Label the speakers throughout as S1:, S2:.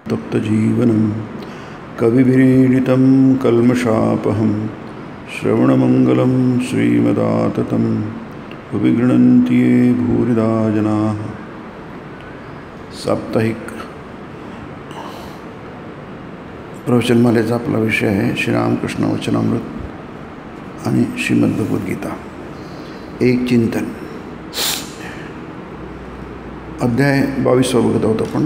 S1: तप्तजीवनं कविभिरीडितं कल्मषापहं श्रवणमंगलं श्रीमदाततं विगृह्णन्ति ये भूरिदा जनाः। साप्ताहिक प्रवचनमालेचा आपला विषय आहे श्रीरामकृष्ण वचनामृत आणि श्रीमद्भगवद्गीता एक चिंतन। अध्याय 22 बघत आहोत आपण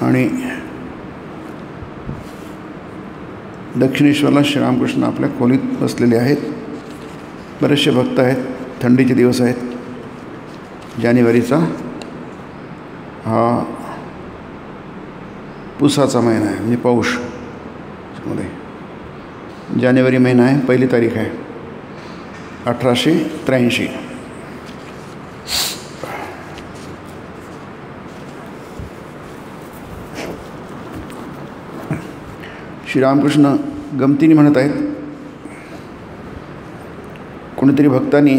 S1: आणि दक्षिणेश्वरला श्रीरामकृष्ण आपल्या खोलीत बसलेले आहेत। बरेचसे भक्त आहेत, थंडीचे दिवस आहेत, जानेवारीचा हा पुसाचा महिना आहे, म्हणजे पौष मध्ये जानेवारी महिना आहे, पहिली तारीख आहे 1883। श्रीरामकृष्ण गमतीने म्हणत आहेत, कोणीतरी भक्तांनी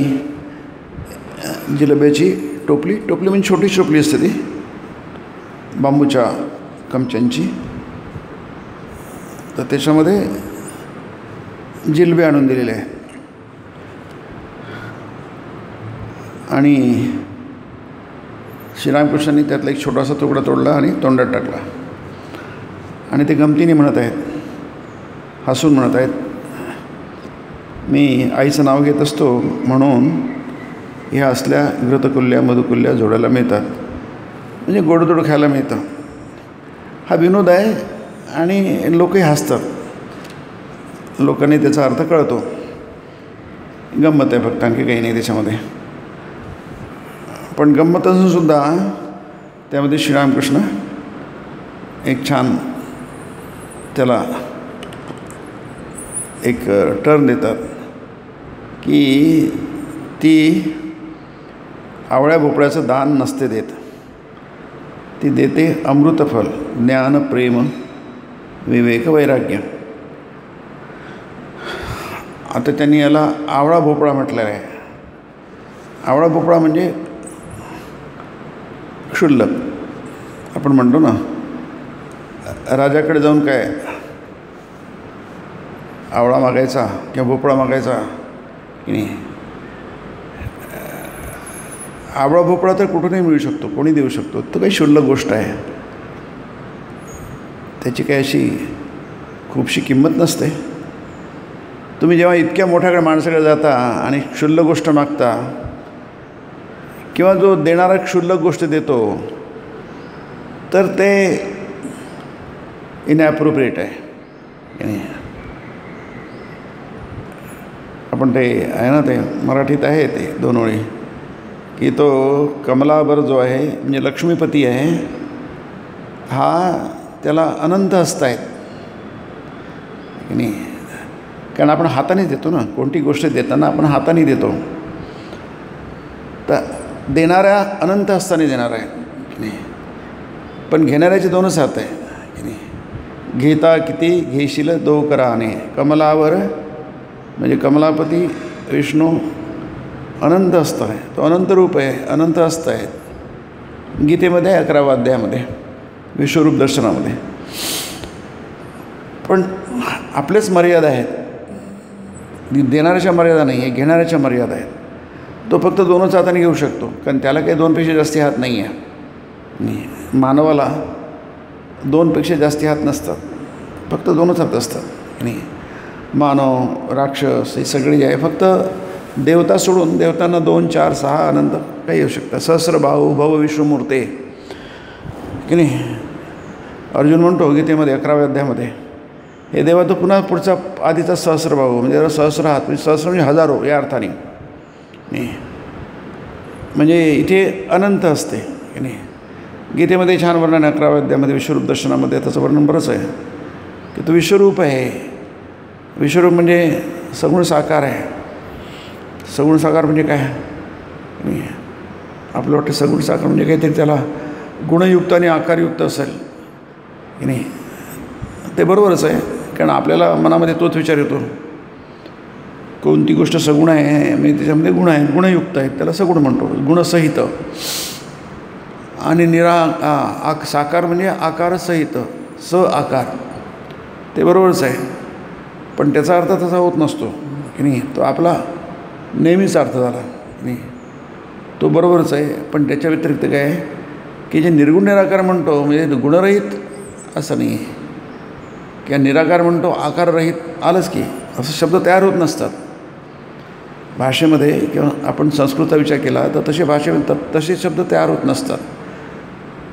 S1: जिलेब्याची टोपली म्हणजे छोटी टोपली असते ती बांबूच्या कमच्यांची, तर त्याच्यामध्ये जिलेबी आणून दिलेले आहे आणि श्रीरामकृष्णांनी त्यातला एक छोटासा तुकडा तोडला आणि तोंडात टाकला आणि ते गमतीने म्हणत आहेत, हसून म्हणत आहेत, मी आईचं नाव घेत असतो म्हणून ह्या असल्या घृतकुल्या मधुकुल्या जोडायला मिळतात, म्हणजे गोडधोड खायला मिळतं। हा विनोद आहे आणि लोकही हसतात, लोकांनी त्याचा अर्थ कळतो, गंमत आहे फक्त, आणखी काही नाही त्याच्यामध्ये। पण गंमत असूनसुद्धा त्यामध्ये श्रीरामकृष्ण एक छान त्याला एक टर्न देतात की ती आवळ्या भोपळ्याचं दान नसते देत, ती देते अमृतफल, ज्ञान, प्रेम, विवेक, वैराग्य। आता त्यांनी याला आवळा भोपळा म्हटलेला आहे। आवळा भोपळा म्हणजे क्षुल्लक, आपण म्हणतो ना, राजाकडे जाऊन काय आवळा मागायचा किंवा भोपळा मागायचा की नाही। आवळा भोपळा तर कुठूनही मिळू शकतो, कोणी देऊ शकतो, तो काही क्षुल्लक गोष्ट आहे, त्याची काही अशी खूपशी किंमत नसते। तुम्ही जेव्हा इतक्या मोठ्याकडे माणसाकडे जाता आणि क्षुल्लक गोष्ट मागता किंवा जो देणारा क्षुल्लक गोष्ट देतो तर ते इनॲप्रोप्रिएट आहे। आपण ते आहे ना, ते मराठीत आहे ते 2 ओळी की तो कमलाबर जो आहे म्हणजे लक्ष्मीपती आहे, हा त्याला अनंत हस्त आहेत की नाही, कारण आपण हाताने देतो ना, कोणती गोष्ट देताना आपण हाताने देतो. तर देणाऱ्या अनंत हस्ताने देणार आहे की नाही, पण घेणाऱ्याचे दोनच हात आहे की नाही. घेता किती घेशील दो कराने, कमलावर म्हणजे कमलापती विष्णू अनंत हस्त आहे, तो अनंत रूप आहे, अनंत हस्त आहे. गीतेमध्ये 11व्या अध्यायामध्ये विश्वरूप दर्शनामध्ये. पण आपलेच मर्यादा आहेत, देणाऱ्याच्या मर्यादा नाही आहे, घेणाऱ्याच्या मर्यादा आहेत. तो फक्त दोनच हाताने घेऊ शकतो, कारण त्याला काही दोनपेक्षा जास्ती हात नाही आहे. मानवाला दोनपेक्षा जास्ती हात नसतात, फक्त दोनच हात असतात नाही. मानव, राक्षस हे सगळे जे आहे, फक्त देवता सोडून, देवतांना 2, 4, 6 अनंत काही येऊ शकतात. सहस्रबाहू भव विश्वमूर्ते की नाही. अर्जुन म्हणतो गीतेमध्ये 11व्या अध्यायामध्ये, हे देवा तो पुन्हा पुढचा आधीचा सहस्रबाहू म्हणजे सहस्र हात, म्हणजे सहस्र म्हणजे हजारो या अर्थाने नाही. म्हणजे इथे अनंत असते की नाही. गीतेमध्ये छान वर्णन आहे 11व्या अध्यायामध्ये विश्वरूप दर्शनामध्ये, त्याचं वर्णन बरंच आहे की तो विश्वरूप आहे. विश्वरूप म्हणजे सगुण साकार आहे. सगुण साकार म्हणजे काय नाही. आपलं वाटतं सगुण साकार म्हणजे काहीतरी त्याला गुणयुक्त आणि आकारयुक्त असेल की नाही. ते बरोबरच आहे, कारण आपल्याला मनामध्ये तोच विचार येतो, कोणती गोष्ट सगुण आहे म्हणजे त्याच्यामध्ये गुण आहेत, गुणयुक्त आहेत, त्याला सगुण म्हणतो, गुणसहित. आणि साकार म्हणजे आकारसहित, स आकार, ते बरोबरच आहे. पण त्याचा अर्थ तसा होत नसतो की नाही. तो आपला नेहमीच अर्थ झाला नाही, तो बरोबरच आहे. पण त्याच्या व्यतिरिक्त काय आहे की जे निर्गुण निराकार म्हणतो म्हणजे गुणरहित असं नाही आहे, किंवा निराकार म्हणतो आकाररहित, आलंच की असं शब्द तयार होत नसतात भाषेमध्ये. किंवा आपण संस्कृतचा विचार केला तर तसे भाषेमध्ये तसे शब्द तयार होत नसतात.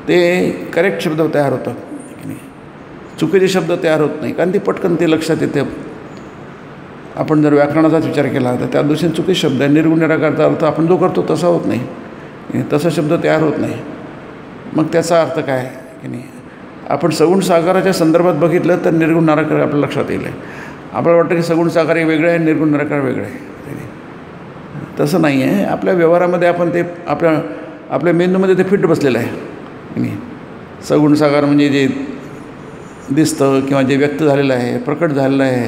S1: ते करेक्ट शब्द तयार होतात की नाही, चुकीचे शब्द तयार होत नाही, कारण ते पटकन ते लक्षात येते. आपण जर व्याकरणाचाच विचार केला तर त्या दृष्टीने चुकीचे शब्द आहे. निर्गुण निराकारचा अर्थ आपण जो करतो तसा होत नाही, तसा शब्द तयार होत नाही. मग त्याचा अर्थ काय की नाही. आपण सगुण साकाराच्या संदर्भात बघितलं तर निर्गुण निराकार आपल्या लक्षात येईल. आपल्याला वाटतं की सगुण साकार हे वेगळे आहे, निर्गुण निराकार वेगळे आहे. तसं नाही आहे. आपल्या व्यवहारामध्ये आपण ते आपल्या मेंदूमध्ये ते फिट बसलेलं आहे की नाही. सगुण साकार म्हणजे जे दिसतं किंवा जे व्यक्त झालेलं आहे, प्रकट झालेलं आहे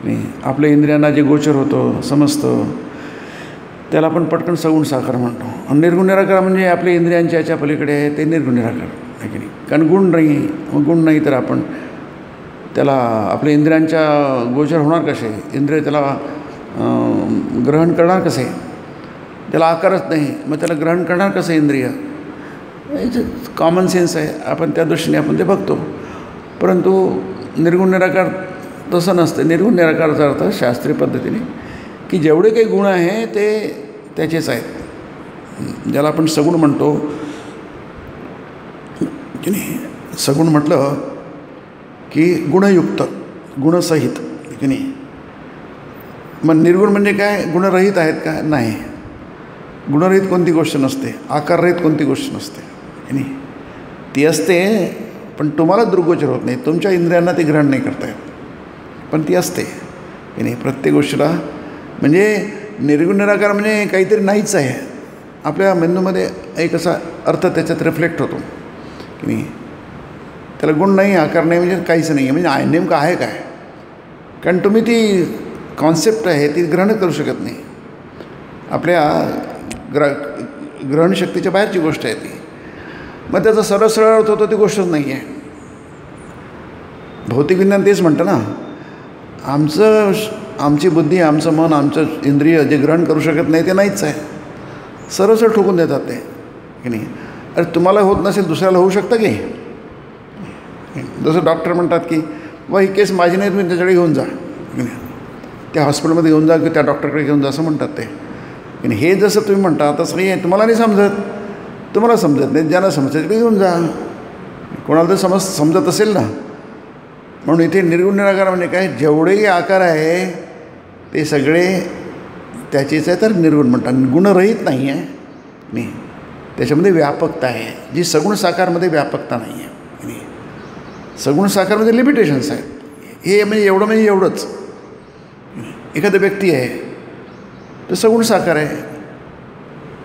S1: नाही, आपल्या इंद्रियांना जे गोचर होतं, समजतं, त्याला आपण पटकन सगुण साकार म्हणतो. आणि निर्गुण निराकार म्हणजे आपल्या इंद्रियांच्या याच्या पलीकडे आहे, ते निर्गुण निराकार आहे की नाही. कारण गुण नाही, मग गुण नाही तर आपण त्याला आपल्या इंद्रियांच्या गोचर होणार कसे, इंद्रिय त्याला ग्रहण करणार कसे, त्याला आकारच नाही, मग त्याला ग्रहण करणार कसं इंद्रिय. कॉमन सेन्स आहे, आपण त्या दृष्टीने आपण ते बघतो. परंतु निर्गुण निराकार तसं नसतं. निर्गुण निराकाराचा अर्थ शास्त्रीय पद्धतीने की जेवढे काही गुण आहे ते त्याचेच आहेत. ज्याला आपण सगुण म्हणतो की नाही. सगुण म्हटलं की गुणयुक्त, गुणसहित की नाही. मग निर्गुण म्हणजे काय, गुणरहित आहेत का, नाही. गुणरहित कोणती गोष्ट नसते, आकाररहित कोणती गोष्ट नसते की नाही. ती असते पण तुम्हाला दृग्गोचर होत नाही, तुमच्या इंद्रियांना ती ग्रहण नाही करता येत, पण ती असते की नाही प्रत्येक गोष्टीला. म्हणजे निर्गुण निराकार म्हणजे काहीतरी नाहीच आहे. आपल्या मेंदूमध्ये एक असा अर्थ त्याच्यात रिफ्लेक्ट होतो की नाही. त्याला गुण नाही, आकार नाही, म्हणजे काहीच नाही आहे. म्हणजे नेमकं आहे काय, कारण तुम्ही ती कॉन्सेप्ट आहे ती ग्रहण करू शकत नाही. आपल्या ग्रहणशक्तीच्या बाहेरची गोष्ट आहे ती. मग त्याचा सरळ सरळ अर्थ होतो ती गोष्टच नाही आहे. भौतिक विज्ञान तेच म्हणतं ना, आमची बुद्धी, आमचं मन, आमचं इंद्रिय जे ग्रहण करू शकत नाही ते नाहीच आहे. सरळ सरळ ठोकून देतात ते की नाही. अरे तुम्हाला होत नसेल दुसऱ्याला होऊ शकतं की. जसं डॉक्टर म्हणतात की ही केस माझी नाही, तुम्ही त्याच्याकडे घेऊन जा की नाही, त्या हॉस्पिटलमध्ये घेऊन जा की त्या डॉक्टरकडे घेऊन जा असं म्हणतात ते की नाही. हे जसं तुम्ही म्हणता तसं नाही आहे. तुम्हाला नाही समजत, तुम्हाला समजत नाही, ज्यांना समजतं तिकडे घेऊन जा. कोणाला तर समजत असेल ना. म्हणून इथे निर्गुण निराकार म्हणजे काय, जेवढेही आकार आहे ते सगळे त्याचेच आहे तर निर्गुण म्हणतात. गुणरहित नाही आहे नाही, त्याच्यामध्ये व्यापकता आहे जी सगुण साकारमध्ये व्यापकता नाही आहे. सगुण साकारमध्ये लिमिटेशन्स आहेत. हे म्हणजे एवढंच एखादं व्यक्ती आहे तर सगुण साकार आहे,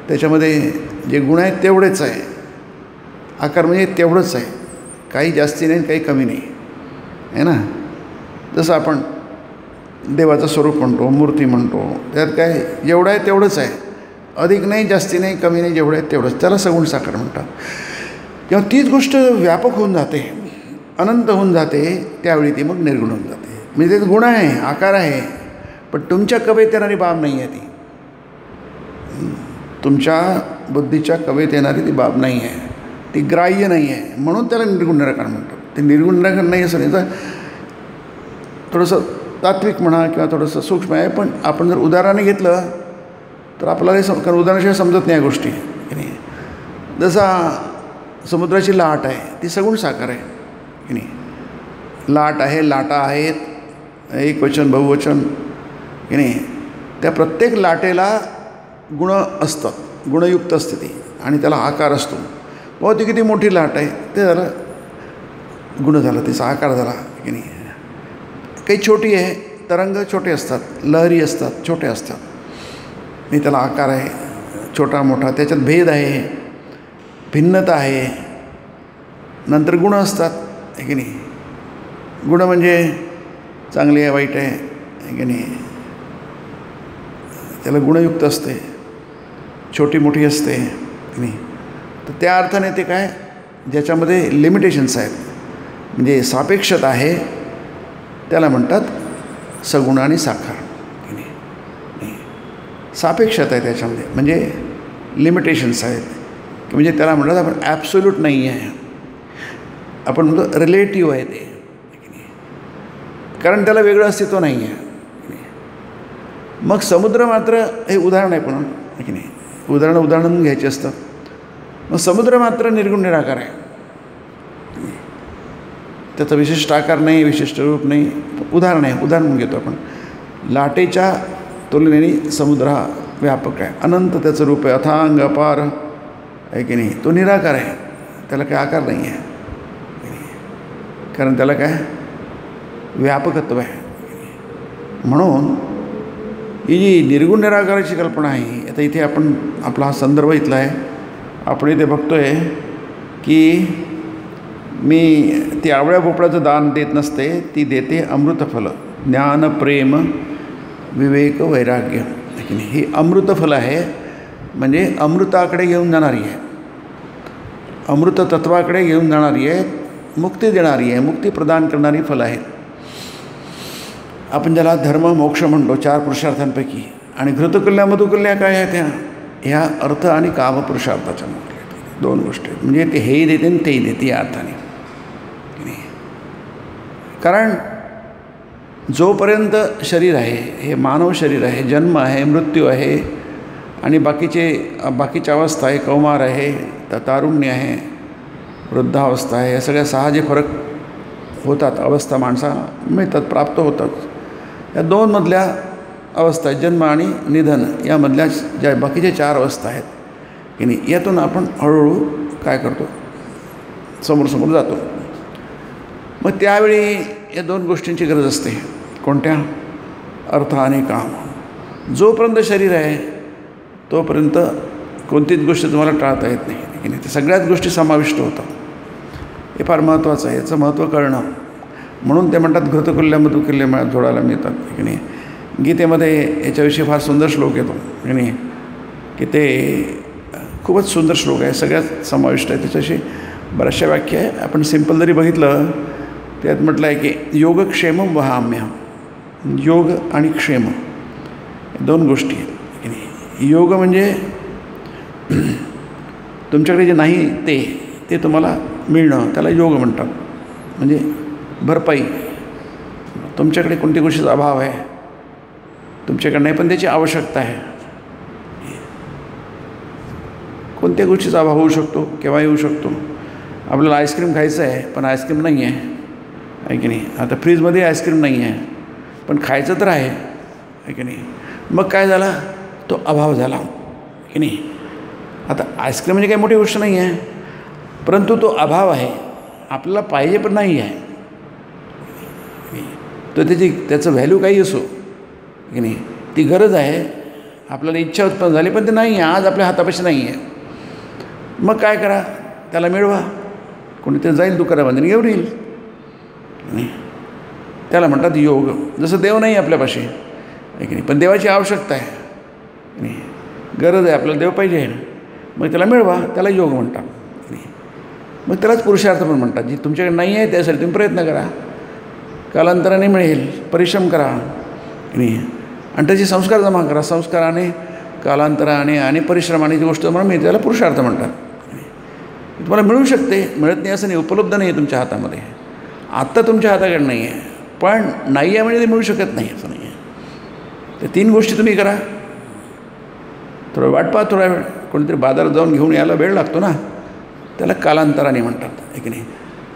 S1: त्याच्यामध्ये जे गुण आहेत तेवढेच आहे, आकार म्हणजे तेवढंच आहे, काही जास्ती नाही काही कमी नाही आहे ना. जसं आपण देवाचं स्वरूप म्हणतो, मूर्ती म्हणतो, त्यात काय जेवढं आहे तेवढंच आहे, अधिक नाही जास्ती नाही कमी नाही, जेवढं आहे तेवढंच, त्याला सगुण साकार म्हणतात. जेव्हा तीच गोष्ट व्यापक होऊन जाते, अनंत होऊन जाते, त्यावेळी ती मग निर्गुण होऊन जाते. म्हणजे ते गुण आहे, आकार आहे, पण तुमच्या कवेत येणारी बाब नाही आहे ती, तुमच्या बुद्धीच्या कवेत येणारी ती बाब नाही आहे, ती ग्राह्य नाही आहे, म्हणून त्याला निर्गुण निराकार म्हणतात. ते निर्गुण निराकार नाही असं नाही, तर थोडंसं तात्विक म्हणा किंवा थोडंसं सूक्ष्म आहे. पण आपण जर उदाहरणाने घेतलं तर आपल्याला कारण उदाहरणाशिवाय समजत नाही या गोष्टी की नाही. जसा समुद्राची लाट आहे ती सगुण साकार आहे की नाही, लाट आहे, लाटा आहेत, एकवचन बहुवचन की नाही. त्या प्रत्येक लाटेला गुण असतात, गुणयुक्त असते ती, आणि त्याला आकार असतो. बाबा ती किती मोठी लाट आहे, ते झालं गुण झालं, तिचा आकार झाला की नाही. काही छोटी आहे, तरंग छोटे असतात, लहरी असतात, छोटे असतात, आणि त्याला आकार आहे, छोटा मोठा, त्याच्यात भेद आहे, भिन्नता आहे. नंतर गुण असतात आहे की नाही. गुण म्हणजे चांगली आहे, वाईट आहे की नाही, त्याला गुणयुक्त असते, छोटी मोठी असते की नाही. तर त्या अर्थाने ते काय, ज्याच्यामध्ये लिमिटेशन्स आहेत, म्हणजे सापेक्षता आहे, त्याला म्हणतात सगुण आणि साकार की नाही. सापेक्षता आहे त्याच्यामध्ये, म्हणजे लिमिटेशन्स आहेत, की म्हणजे त्याला म्हणतात आपण ॲब्सोल्यूट नाही आहे, आपण म्हणतो रिलेटिव्ह आहे ते की नाही, कारण त्याला वेगळं अस्तित्व नाही आहे. मग समुद्र मात्र हे उदाहरण आहे पण की नाही, उदाहरण घ्यायचे असतात. मग समुद्र मात्र निर्गुण निराकार आहे, त्याचा विशिष्ट आकार नाही, विशिष्ट रूप नाही. उदाहरण आहे, उदाहरण म्हणून घेतो आपण. लाटेच्या तुलनेने समुद्र हा व्यापक आहे, अनंत त्याचं रूप आहे, अथांग अपार आहे की नाही. तो निराकार आहे, त्याला काय आकार नाही आहे, कारण त्याला काय व्यापकत्व आहे. म्हणून ही जी निर्गुण निराकाराची कल्पना आहे, आता इथे आपण आपला हा संदर्भ इथला आहे, आपण इथे बघतो आहे की मी ती आवळ्या भोपळ्याचं दान देत नसते, ती देते अमृतफलं, ज्ञान प्रेम विवेक वैराग्य की नाही. ही अमृतफलं आहे, म्हणजे अमृताकडे घेऊन जाणारी आहे, अमृत तत्वाकडे घेऊन जाणारी आहे, मुक्ती देणारी आहे, मुक्ती प्रदान करणारी फलं आहेत. आपण ज्याला धर्म मोक्ष म्हणतो, 4 पुरुषार्थांपैकी. आणि घृतकुल्या मधुकुल्या काय आहे त्या, ह्या अर्थ आणि काम पुरुषार्थाच्या 2 गोष्टी आहेत. म्हणजे ते हेही देते आणि तेही देते या अर्थाने. कारण जोपर्यंत शरीर आहे, हे मानव शरीर आहे, जन्म आहे, मृत्यू आहे, आणि बाकीच्या अवस्था आहे, कौमार आहे, तारुण्य आहे, वृद्धावस्था आहे, या सगळ्या 6 जे फरक होतात, अवस्था माणसाला मिळतात, प्राप्त होतात. या 2 मधल्या अवस्था आहेत, जन्म आणि निधन, यामधल्या ज्या बाकीच्या 4 अवस्था आहेत की नाही, यातून आपण हळूहळू काय करतो, समोर जातो. मग त्यावेळी या 2 गोष्टींची गरज असते. कोणत्या, अर्थ आणि काम. जोपर्यंत शरीर आहे तोपर्यंत कोणतीच गोष्ट तुम्हाला टाळता येत नाही की नाही, त्या सगळ्याच गोष्टी समाविष्ट होतात. हे फार महत्त्वाचं आहे, याचं महत्त्व कळणं. म्हणून ते म्हणतात घृतकुल्या मधुकुल्या जोडायला मिळतात की नाही. गीतेमध्ये याच्याविषयी फार सुंदर श्लोक येतो की नाही, की ते खूपच सुंदर श्लोक आहे, सगळ्यात समाविष्ट आहे, त्याच्याशी बऱ्याचशा व्याख्या आहे. आपण सिंपल जरी बघितलं त्यात म्हटलं आहे की योगक्षेमं वहाम्यहं, योग आणि क्षेम 2 गोष्टी आहेत की नाही. योग म्हणजे तुमच्याकडे जे नाही ते तुम्हाला मिळणं, त्याला योग म्हणतात, म्हणजे भरपाई. तुमच्याकडे कोणत्या गोष्टीचा अभाव आहे, तुमच्याकडे नाही पण त्याची आवश्यकता आहे. कोणत्या गोष्टीचा अभाव होऊ शकतो, केव्हा येऊ शकतो. आपल्याला आईस्क्रीम खायचं आहे पण आईस्क्रीम नाही आहे की नाही. आता फ्रीजमध्ये आईस्क्रीम नाही आहे पण खायचं तर आहे की नाही. मग काय झाला, तो अभाव झाला की नाही. आता आईस्क्रीम म्हणजे काही मोठी गोष्ट नाही आहे, परंतु तो अभाव आहे, आपल्याला पाहिजे पण नाही आहे. तर त्याचं व्हॅल्यू काही असो की नाही. ती गरज आहे, आपल्याला इच्छा उत्पन्न झाली पण ते नाही आहे, आज आपल्या हातापाशी नाही आहे. मग काय करा, त्याला मिळवा. कोणीतरी जाईल दुकानामध्ये घेऊन येईल. नाही, त्याला म्हणतात योग. जसं देव नाही आपल्यापाशी आहे की नाही, पण देवाची आवश्यकता आहे नाही, गरज आहे, आपल्याला देव पाहिजे. मग त्याला मिळवा, त्याला योग म्हणतात नाही. मग त्यालाच पुरुषार्थ पण म्हणतात. जी तुमच्याकडे नाही आहे त्यासाठी तुम्ही प्रयत्न करा, कालांतराने मिळेल, परिश्रम करा नाही, आणि त्याचे संस्कार जमा करा. संस्काराने, कालांतराने आणि परिश्रमाने जी गोष्ट तुम्हाला मिळते त्याला पुरुषार्थ म्हणतात. तुम्हाला मिळू शकते, मिळत नाही असं नाही, उपलब्ध नाही आहे तुमच्या हातामध्ये, आत्ता तुमच्या हाताकडे नाही आहे, पण नाही आहे म्हणजे ते मिळू शकत नाही असं नाही आहे. ते 3 गोष्टी तुम्ही करा. थोडं वाट पाहा, थोडा वेळ, कोणीतरी बाजारात जाऊन घेऊन यायला वेळ लागतो ना, त्याला कालांतराने म्हणतात आहे की नाही.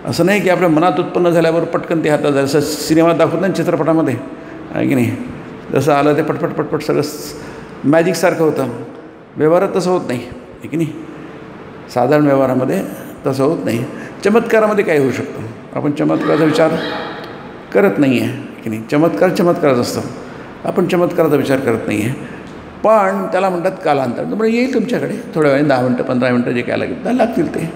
S1: असं नाही की आपल्या मनात उत्पन्न झाल्यावर पटकन ते हातात, जसं सिनेमात दाखवत ना चित्रपटामध्ये आहे की नाही, जसं आलं ते पटपट पटपट सगळं मॅजिकसारखं होतं. व्यवहारात तसं होत नाही आहे की नाही, साधारण व्यवहारामध्ये तसं होत नाही. चमत्कारामध्ये काय होऊ शकतं, आपण चमत्काराचा विचार करत नाही आहे की नाही. चमत्कारच असतं, आपण चमत्काराचा विचार करत नाही आहे. पण त्याला म्हणतात कालांतर. तर येईल तुमच्याकडे थोड्या वेळाने, 10 मिनटं 15 मिनटं जे काय लागेल त्याला लागतील ते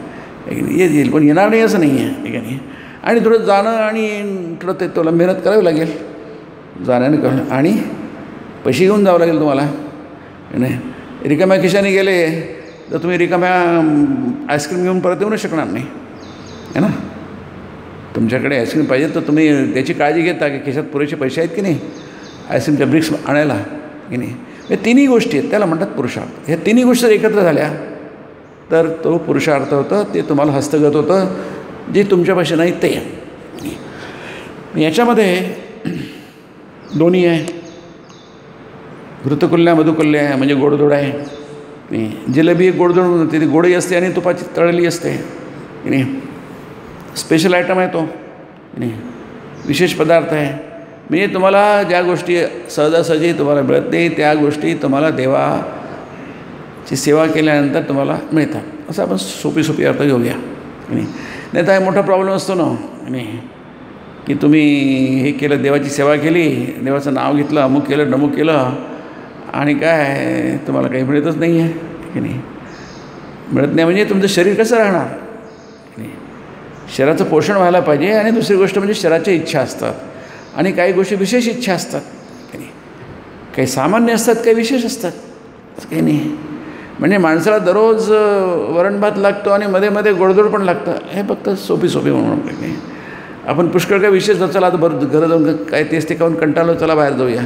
S1: येईल, पण येणार नाही असं नाही आहे की नाही. आणि थोडं जाणं आणि थोडं ते तुला मेहनत करावी लागेल, जाण्याने करणं, आणि पैसे घेऊन जावं लागेल तुम्हाला नाही. रिकाम्या खिशाने गेले तर तुम्ही रिकाम्या आईस्क्रीम घेऊन परत येऊ नाही शकणार नाही आहे ना. तुमच्याकडे आईस्क्रीम पाहिजे तर तुम्ही त्याची काळजी घेता की खिशात पुरेसे पैसे आहेत की नाही आईस्क्रीमच्या ब्रिक्स आणायला की नाही. हे 3ही गोष्टी आहेत, त्याला म्हणतात पुरुषार्थ. ह्या 3ही गोष्टी एकत्र झाल्या तर तो पुरुषार्थ होतं, ते तुम्हाला हस्तगत होतं, जे तुमच्यापाशी नाही ते. याच्यामध्ये दोन्ही आहे, घृतकुल्या मधुकुल्या आहे, म्हणजे गोडधोड आहे. जिलेबी एक गोडधोड होते, ती गोडही असते आणि तुपाची तळलेली असते की नाही. स्पेशल आयटम आहे तो नाही, विशेष पदार्थ आहे. म्हणजे तुम्हाला ज्या गोष्टी सहजासहजी तुम्हाला मिळत नाही त्या गोष्टी तुम्हाला देवाची सेवा केल्यानंतर तुम्हाला मिळतात, असं आपण सोपी अर्थ घेऊया नाही. नाही तर मोठा प्रॉब्लेम असतो ना नाही, की तुम्ही हे केलं, देवाची सेवा केली, देवाचं नाव घेतलं, अमुक केलं नमुक केलं, आणि काय तुम्हाला काही मिळतच नाही आहे की नाही. मिळत नाही म्हणजे तुमचं शरीर कसं राहणार नाही. शरीराचं पोषण व्हायला पाहिजे. आणि दुसरी गोष्ट म्हणजे शरीराच्या इच्छा असतात, आणि काही गोष्टी विशेष इच्छा असतात की नाही. काही सामान्य असतात, काही विशेष असतात असं काही नाही. म्हणजे माणसाला दररोज वरण भात लागतो आणि मध्ये मध्ये गोडधोड पण लागतं, हे फक्त सोपी म्हणून नाही. आपण पुष्कळ काय विशेष, चला आता बरं घरं जाऊन काय तेच ते खाऊन कंटाळलो, चला बाहेर जाऊया,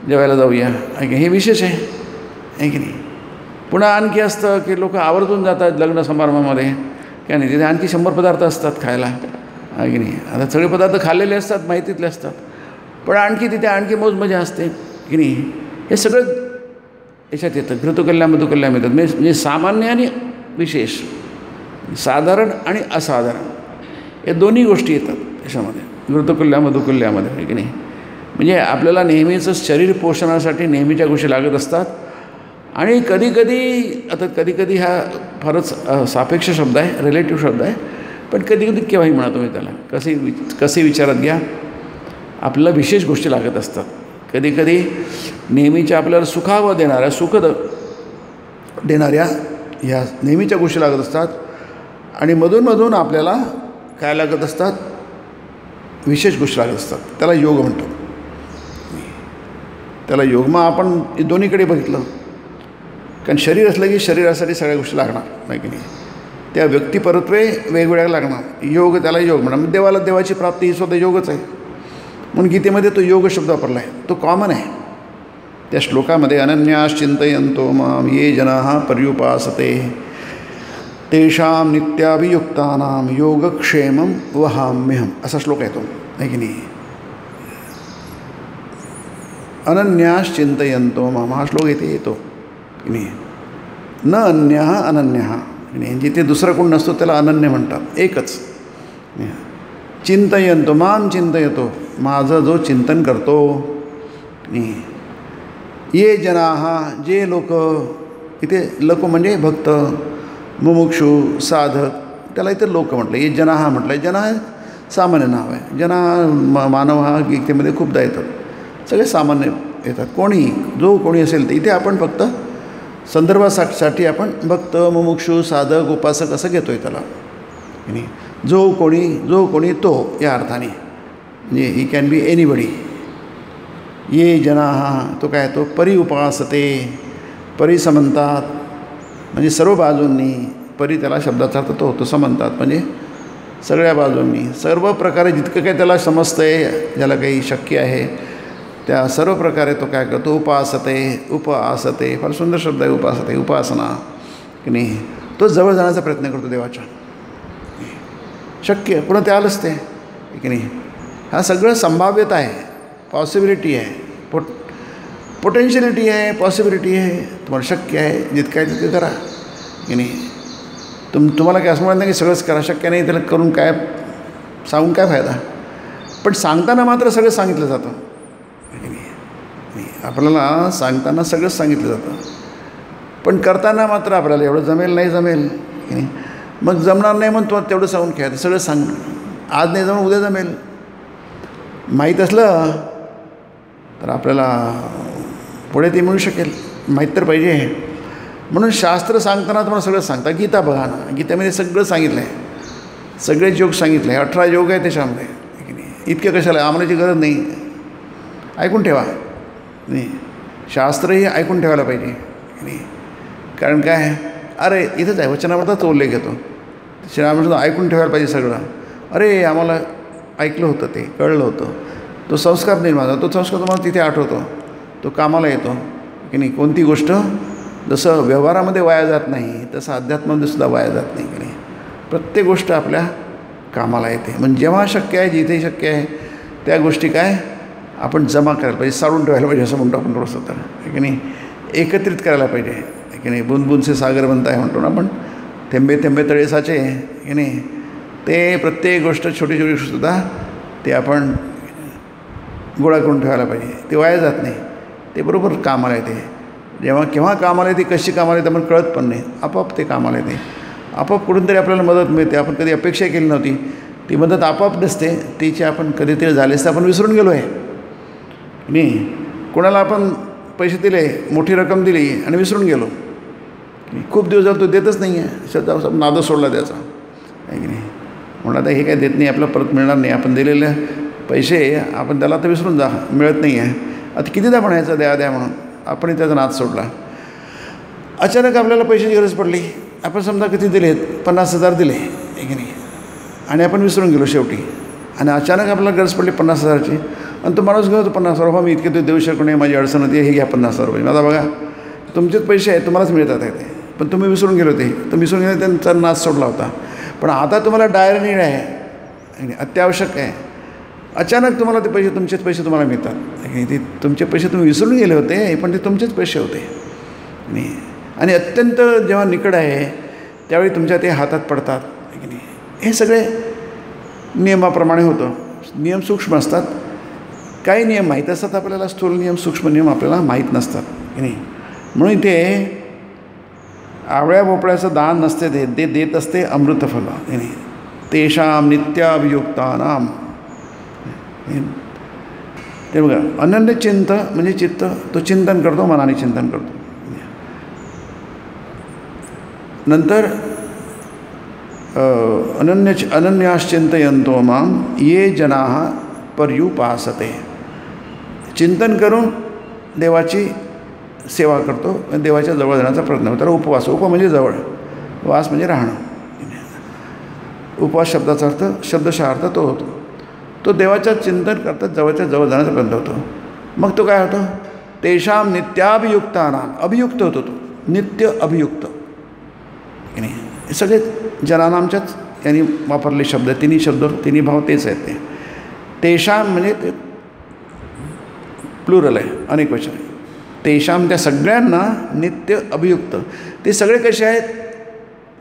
S1: जेवायला जाऊया, हे विशेष आहे की नाही. पुन्हा आणखी असतं की लोक आवर्जून जातात लग्न समारंभामध्ये काय नाही, तिथे आणखी 100 पदार्थ असतात खायला आहे की नाही. आता सगळे पदार्थ खाल्लेले असतात, माहितीतले असतात, पण आणखी तिथे आणखी मौज मजा असते की नाही. हे सगळं याच्यात येतं, घृतकुल्या मधुकुल्या मिळतात. म्हणजे सामान्य आणि विशेष, साधारण आणि असाधारण, या दोन्ही गोष्टी येतात त्याच्यामध्ये, घृतकुल्या मधुकुल्यामध्ये आहे की नाही. म्हणजे आपल्याला नेहमीचं शरीर पोषणासाठी नेहमीच्या गोष्टी लागत असतात. आणि कधीकधी हा फारच सापेक्ष शब्द आहे, रिलेटिव्ह शब्द आहे, पण कधीकधी केव्हाही म्हणा तुम्ही त्याला, कसे विचारात घ्या, आपल्याला विशेष गोष्टी लागत असतात. कधीकधी नेहमीच्या आपल्याला सुखावं देणाऱ्या, सुख देणाऱ्या ह्या नेहमीच्या गोष्टी लागत असतात. आणि मधून आपल्याला काय लागत असतात, विशेष गोष्टी लागत असतात, त्याला योग म्हणतो. त्याला योग. मग आपण दोन्हीकडे बघितलं, कारण शरीर असलं की शरीरासाठी सगळ्या गोष्टी लागणार नाही की नाही. त्या व्यक्तिपरत्वे वेगवेगळ्या लागणार. योग, त्याला योग म्हणा. देवाला देवाची प्राप्ती ही सुद्धा योगच आहे, म्हणून गीतेमध्ये तो योग शब्द वापरला आहे, तो कॉमन आहे. त्या श्लोकामध्ये अनन्याश्चिंतयन्तो माम ये जनाः पर्युपासते तेषां नित्याभियुक्तानां योगक्षेमं वहाम्यहम्, असा श्लोक आहे तो आहे की नाही. अनन्याश्चिंतयन्तो माम हा श्लोक इथे येतो की नाही. न अन्यः अनन्यः, जिथे दुसरा कोण नसतो त्याला अनन्य म्हणतात, एकच. चिंतयन्तो माम चिंतयतो, माझं जो चिंतन करतो. ये जनाः, जे लोक, इथे लोक म्हणजे भक्त, मुमुक्षु, साधक, त्याला इथे लोक म्हटलं. ये जनाः म्हटलं. जना सामान्य नाव आहे. जना मानव हा गीतेमध्ये खूपदा येतात, सगळे सामान्य येतात. कोणी, जो कोणी असेल ते. इथे आपण फक्त संदर्भासाठी आपण भक्त, मुमुक्षू, साधक, उपासक असं घेतो आहे त्याला. आणि जो कोणी तो या अर्थाने, म्हणजे ही कॅन बी एनीबडी. ये जनाः, तो काय, तो परी उपासते, परी समंतात, म्हणजे सर्व बाजूंनी. परी त्याला शब्दाचा अर्थ तो होतो, समंतात म्हणजे सगळ्या बाजूंनी, सर्व प्रकारे जितकं काही त्याला समजतं आहे, ज्याला काही शक्य आहे त्या सर्व प्रकारे तो काय करतो, उपासते. फार सुंदर शब्द आहे उपासते, उपासना की नाही. तो जवळ जाण्याचा प्रयत्न करतो देवाच्या. शक्य पुन्हा ते आलंच ते की नाही. हा सगळं संभाव्यता आहे, पॉसिबिलिटी आहे, पोटेन्शियलिटी आहे, पॉसिबिलिटी आहे. तुम्हाला शक्य आहे, जितकं आहे तितकं करा की नाही. तुम्हाला काय असं म्हणत नाही की सगळंच करा, शक्य नाही त्याला करून काय सांगून काय फायदा. पण सांगताना मात्र सगळं सांगितलं जातं. आपल्याला सांगताना सगळंच सांगितलं जातं, पण करताना मात्र आपल्याला एवढं जमेल नाही जमेल की नाही. मग जमणार नाही म्हणून तुम्हाला तेवढं सांगून खेळायचं, सगळं सांग. आज नाही जमून उद्या जमेल. माहीत असलं तर आपल्याला पुढे ते मिळू शकेल. माहीत तर पाहिजे. म्हणून शास्त्र सांगताना तुम्हाला सगळं सांगता. गीता बघा ना, गीतेमध्ये सगळं सांगितलं आहे, सगळेच योग सांगितले आहे. 18 योग आहे त्याच्यामध्ये की नाही. इतके कशाला, आम्हालाची गरज नाही. ऐकून ठेवा नाही, शास्त्रही ऐकून ठेवायला पाहिजे की नाही. कारण काय, अरे इथंच आहे वचनामृतात तो उल्लेख घेतो. श्रीरामकृष्ण ऐकून ठेवायला पाहिजे सगळं. अरे आम्हाला ऐकलं होतं, ते कळलं होतं, तो संस्कार निर्माण झाला, तो संस्कार तुम्हाला तिथे आठवतो, तो कामाला येतो की नाही. कोणती गोष्ट जसं व्यवहारामध्ये वाया जात नाही तसं अध्यात्मामध्ये सुद्धा वाया जात नाही की नाही. प्रत्येक गोष्ट आपल्या कामाला येते. म्हणजे जेव्हा शक्य आहे, जिथे शक्य आहे त्या गोष्टी काय आपण जमा करायला पाहिजे, साडून ठेवायला पाहिजे असं म्हणतो आपण थोडंसं तर की नाही. एकत्रित करायला पाहिजे की नाही. बुंद बुंद से सागर बनता आहे म्हणतो ना आपण, थेंबे थेंबे तळे साचे की नाही. ते प्रत्येक गोष्ट छोटी छोटी सुद्धा ते आपण गोळा करून ठेवायला पाहिजे. ते वाया जात नाही, ते बरोबर कामाला येते. जेव्हा केव्हा कामाला येते, कशी कामाला येते आपण कळत पण नाही, आपोआप ते कामाला येते. आपोआप कुठून तरी आपल्याला मदत मिळते. आपण कधी अपेक्षा केली नव्हती ती मदत आपोआप नसते, तिची आपण कधीतरी झालीच तर आपण विसरून गेलो आहे नाही. कोणाला आपण पैसे दिले, मोठी रक्कम दिली आणि विसरून गेलो, खूप दिवस झाला तो देतच नाही आहे, श्रद्धा नाद सोडला त्याचा आहे की नाही. म्हणून आता हे काय देत नाही, आपल्याला परत मिळणार नाही. आपण दिलेले पैसे आपण त्याला आता विसरून जा, मिळत नाही आहे. आता कितीदा म्हणायचं द्या द्या म्हणून, आपणही त्याचा नाद सोडला. अचानक आपल्याला पैशाची गरज पडली, आपण समजा किती दिलेत, 50,000 दिले आहे की नाही, आणि आपण विसरून गेलो शेवटी. आणि अचानक आपल्याला गरज पडली 50,000ची, आणि तो माणूस घेतो 50,000 रुपये, मी इतके तो देऊ शकू नये, माझी अडचण होती, हे घ्या 50,000 रुपये. आता बघा तुमचेच पैसे आहेत, तुम्हालाच मिळतात आहे ते, पण तुम्ही विसरून गेलो ते, तर विसरून गेले त्यांचा नाद सोडला होता. पण आता तुम्हाला डायर नीड आहे, अत्यावश्यक आहे. अचानक तुम्हाला ते पैसे, तुमचेच पैसे तुम्हाला मिळतात. ते तुमचे पैसे तुम्ही विसरून गेले होते, पण ते तुमचेच पैसे होते आणि अत्यंत जेव्हा निकड आहे त्यावेळी तुमच्या ते हातात पडतात की नाही. हे सगळे नियमाप्रमाणे होतं. नियम सूक्ष्म असतात. काही नियम माहीत असतात आपल्याला, स्थूल नियम, सूक्ष्म नियम आपल्याला माहीत नसतात की नाही. म्हणून ते आवळ्या भोपळ्याचं दान नसते, ते देत असते अमृतफल की नाही. तेषां नित्याभियुक्तानां. ते बघा, अनन्य चिंत म्हणजे चित्त, तो चिंतन करतो, मनाने चिंतन करतो. नंतर अनन्याश्चिंतयन्तो मां ये जनाः पर्युपासते. चिंतन करून देवाची सेवा करतो, देवाच्या जवळ जाण्याचा प्रयत्न करतो. त्याला उपवास, उप म्हणजे जवळ, वास म्हणजे राहणं. उपवास शब्दाचा अर्थ, शब्दशः अर्थ तो होतो. तो देवाच्या चिंतन करतात, जवळच्या जवळ जाण्याचा प्रयत्न होतो. मग तो काय होतो, तेषां नित्याभियुक्तानां, अभियुक्त होतो तो, नित्य अभियुक्त की नाही. हे सगळे जनानांच्याच यांनी वापरले शब्द, तिन्ही शब्द, तिन्ही भाव तेच आहेत. ते तेषां म्हणजे ते प्लुरल आहे, अनेक वचन आहे. तेषां त्या सगळ्यांना नित्य अभियुक्त. ते सगळे कसे आहेत,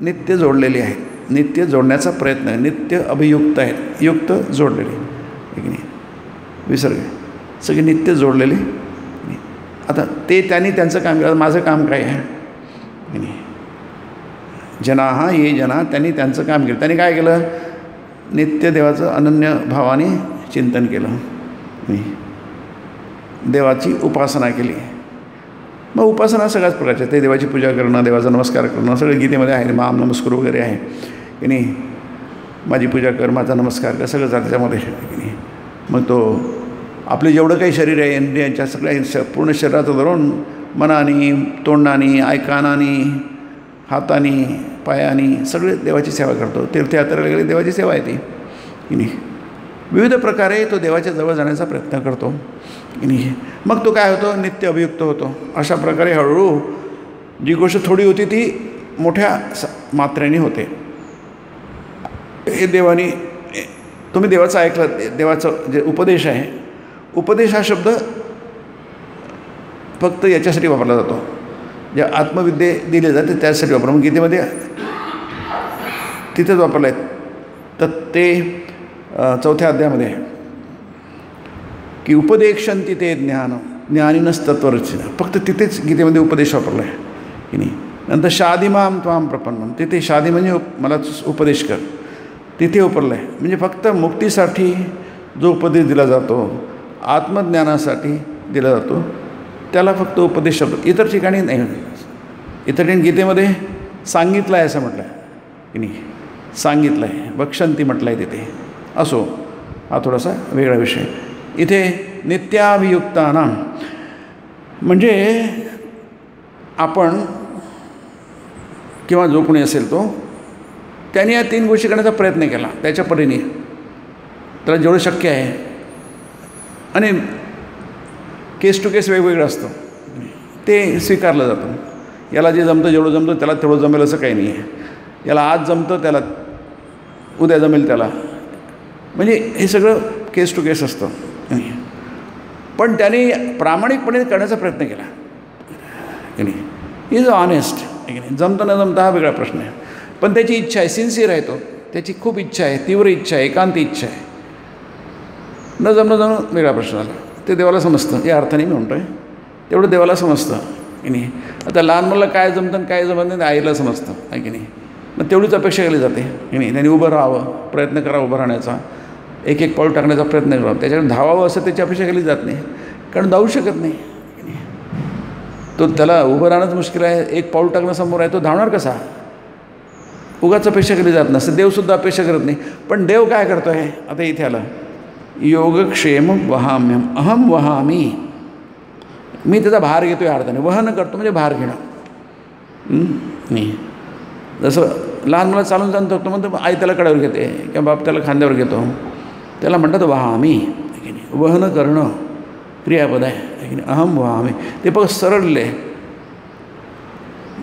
S1: नित्य जोडलेले आहेत, नित्य जोडण्याचा प्रयत्न आहे, नित्य अभियुक्त आहेत, युक्त जोडलेले की नाही. विसर्ग सगळे नित्य जोडलेले. आता ते त्यांनी त्यांचं काम केलं, माझं काम काय आहे की नाही. जनाः ये जना, त्यांनी त्यांचं काम केलं. त्यांनी काय केलं, नित्य देवाचं अनन्य भावाने चिंतन केलं. देवाची उपासना केली. मग उपासना सगळ्याच प्रकारच्या, ते देवाची पूजा करणं, देवाचा नमस्कार करणं सगळं गीतेमध्ये आहे. माम नमस्कार वगैरे आहे की नाही, माझी पूजा कर, माझा नमस्कार कर, सगळं त्याच्यामध्ये की नाही. मग तो आपले जेवढं काही शरीर आहे इंद्रियांच्या सगळ्या पूर्ण शरीराचं धरून मनाने, तोंडाने, ऐकानाने, हाताने, पायाने सगळे देवाची सेवा करतो. तीर्थयात्रेला गेले देवाची सेवा आहे ती की नाही. विविध प्रकारे तो देवाच्या जवळ जाण्याचा प्रयत्न करतो की नाही. मग तो काय होतो, नित्य अभियुक्त होतो. अशा प्रकारे हळूहळू जी गोष्ट थोडी होती ती मोठ्या मात्रेने होते. हे देवानी, तुम्ही देवाचं ऐकलं, देवाचं जे उपदेश आहे, उपदेश हा शब्द फक्त याच्यासाठी वापरला जातो, जे आत्मविद्ये दिले जाते त्यासाठी वापरला. मग गीतेमध्ये तिथेच वापरलं आहे. तर ते 4थ्या अध्यायामध्ये की उपदेक्षन्ति ते ज्ञान ज्ञानिनस्तत्वरचित, फक्त तिथेच गीतेमध्ये उपदेश वापरला आहे की नाही. नंतर शादिमाम त्वाम प्रपन्नम, तिथे शादी म्हणजे मला उपदेश कर, तिथे वापरलं आहे. म्हणजे फक्त मुक्तीसाठी जो उपदेश दिला जातो, आत्मज्ञानासाठी दिला जातो, त्याला फक्त उपदेश शब्द, इतर ठिकाणी नाही. इतर ठिकाणी गीतेमध्ये सांगितलं आहे असं म्हटलं आहे की नाही, सांगितलं आहे, बक्षंती म्हटलं आहे तिथे. असो, हा थोडासा वेगळा विषय. इथे नित्याभियुक्तानां म्हणजे आपण किंवा जो कोणी असेल तो, त्याने या 3 गोष्टी करण्याचा प्रयत्न केला त्याच्या परीने, त्याला जेवढं शक्य आहे. आणि केस टू केस वेगवेगळं असतं, ते स्वीकारलं जातं. याला जे जमतं, जेवढं जमतं त्याला तेवढं जमेल असं काही नाही आहे. याला आज जमतं त्याला उद्या जमेल त्याला, म्हणजे हे सगळं केस टू केस असतं. पण त्याने प्रामाणिकपणे करण्याचा प्रयत्न केला की नाही. इज ऑनेस्ट की नाही. जमतं न जमतं हा वेगळा प्रश्न आहे, पण त्याची इच्छा आहे, सिन्सिअर आहे तो, त्याची खूप इच्छा आहे, तीव्र इच्छा आहे, एकांत इच्छा आहे. न जमणं वेगळा प्रश्न झाला. ते देवाला समजतं, या अर्थाने मी म्हणतो आहे, तेवढं देवाला समजतं की नाही. आता लहान मुलाला काय जमतं आणि काय जमत नाही आईला समजतं आहे की नाही. मग तेवढीच अपेक्षा केली जाते की नाही. त्यांनी उभं राहावं, प्रयत्न करावा उभं राहण्याचा, एक एक पाऊल टाकण्याचा प्रयत्न करावा. त्याच्याकडे धावावं असं त्याची अपेक्षा केली जात नाही, कारण धावू शकत नाही. तो त्याला उभं राहणंच मुश्किल आहे, एक पाऊल टाकणं समोर आहे, तो धावणार कसा. उगाच अपेक्षा केली जात नसते. देवसुद्धा अपेक्षा करत नाही. पण देव काय करतो आहे, आता इथे आलं, योगक्षेम वहाम्यम अहम वहामी, मी त्याचा भार घेतो या अर्थाने. वहन करतो म्हणजे भार घेणं नाही. जसं लहान मुलं चालून जाऊन थकतो म्हणतो, आई त्याला कड्यावर घेते किंवा बाप त्याला खांद्यावर घेतो, त्याला म्हणतात वहामी की नाही. वहन करणं क्रियापद आहे की नाही. अहम वहामी, ते बघ सरळले.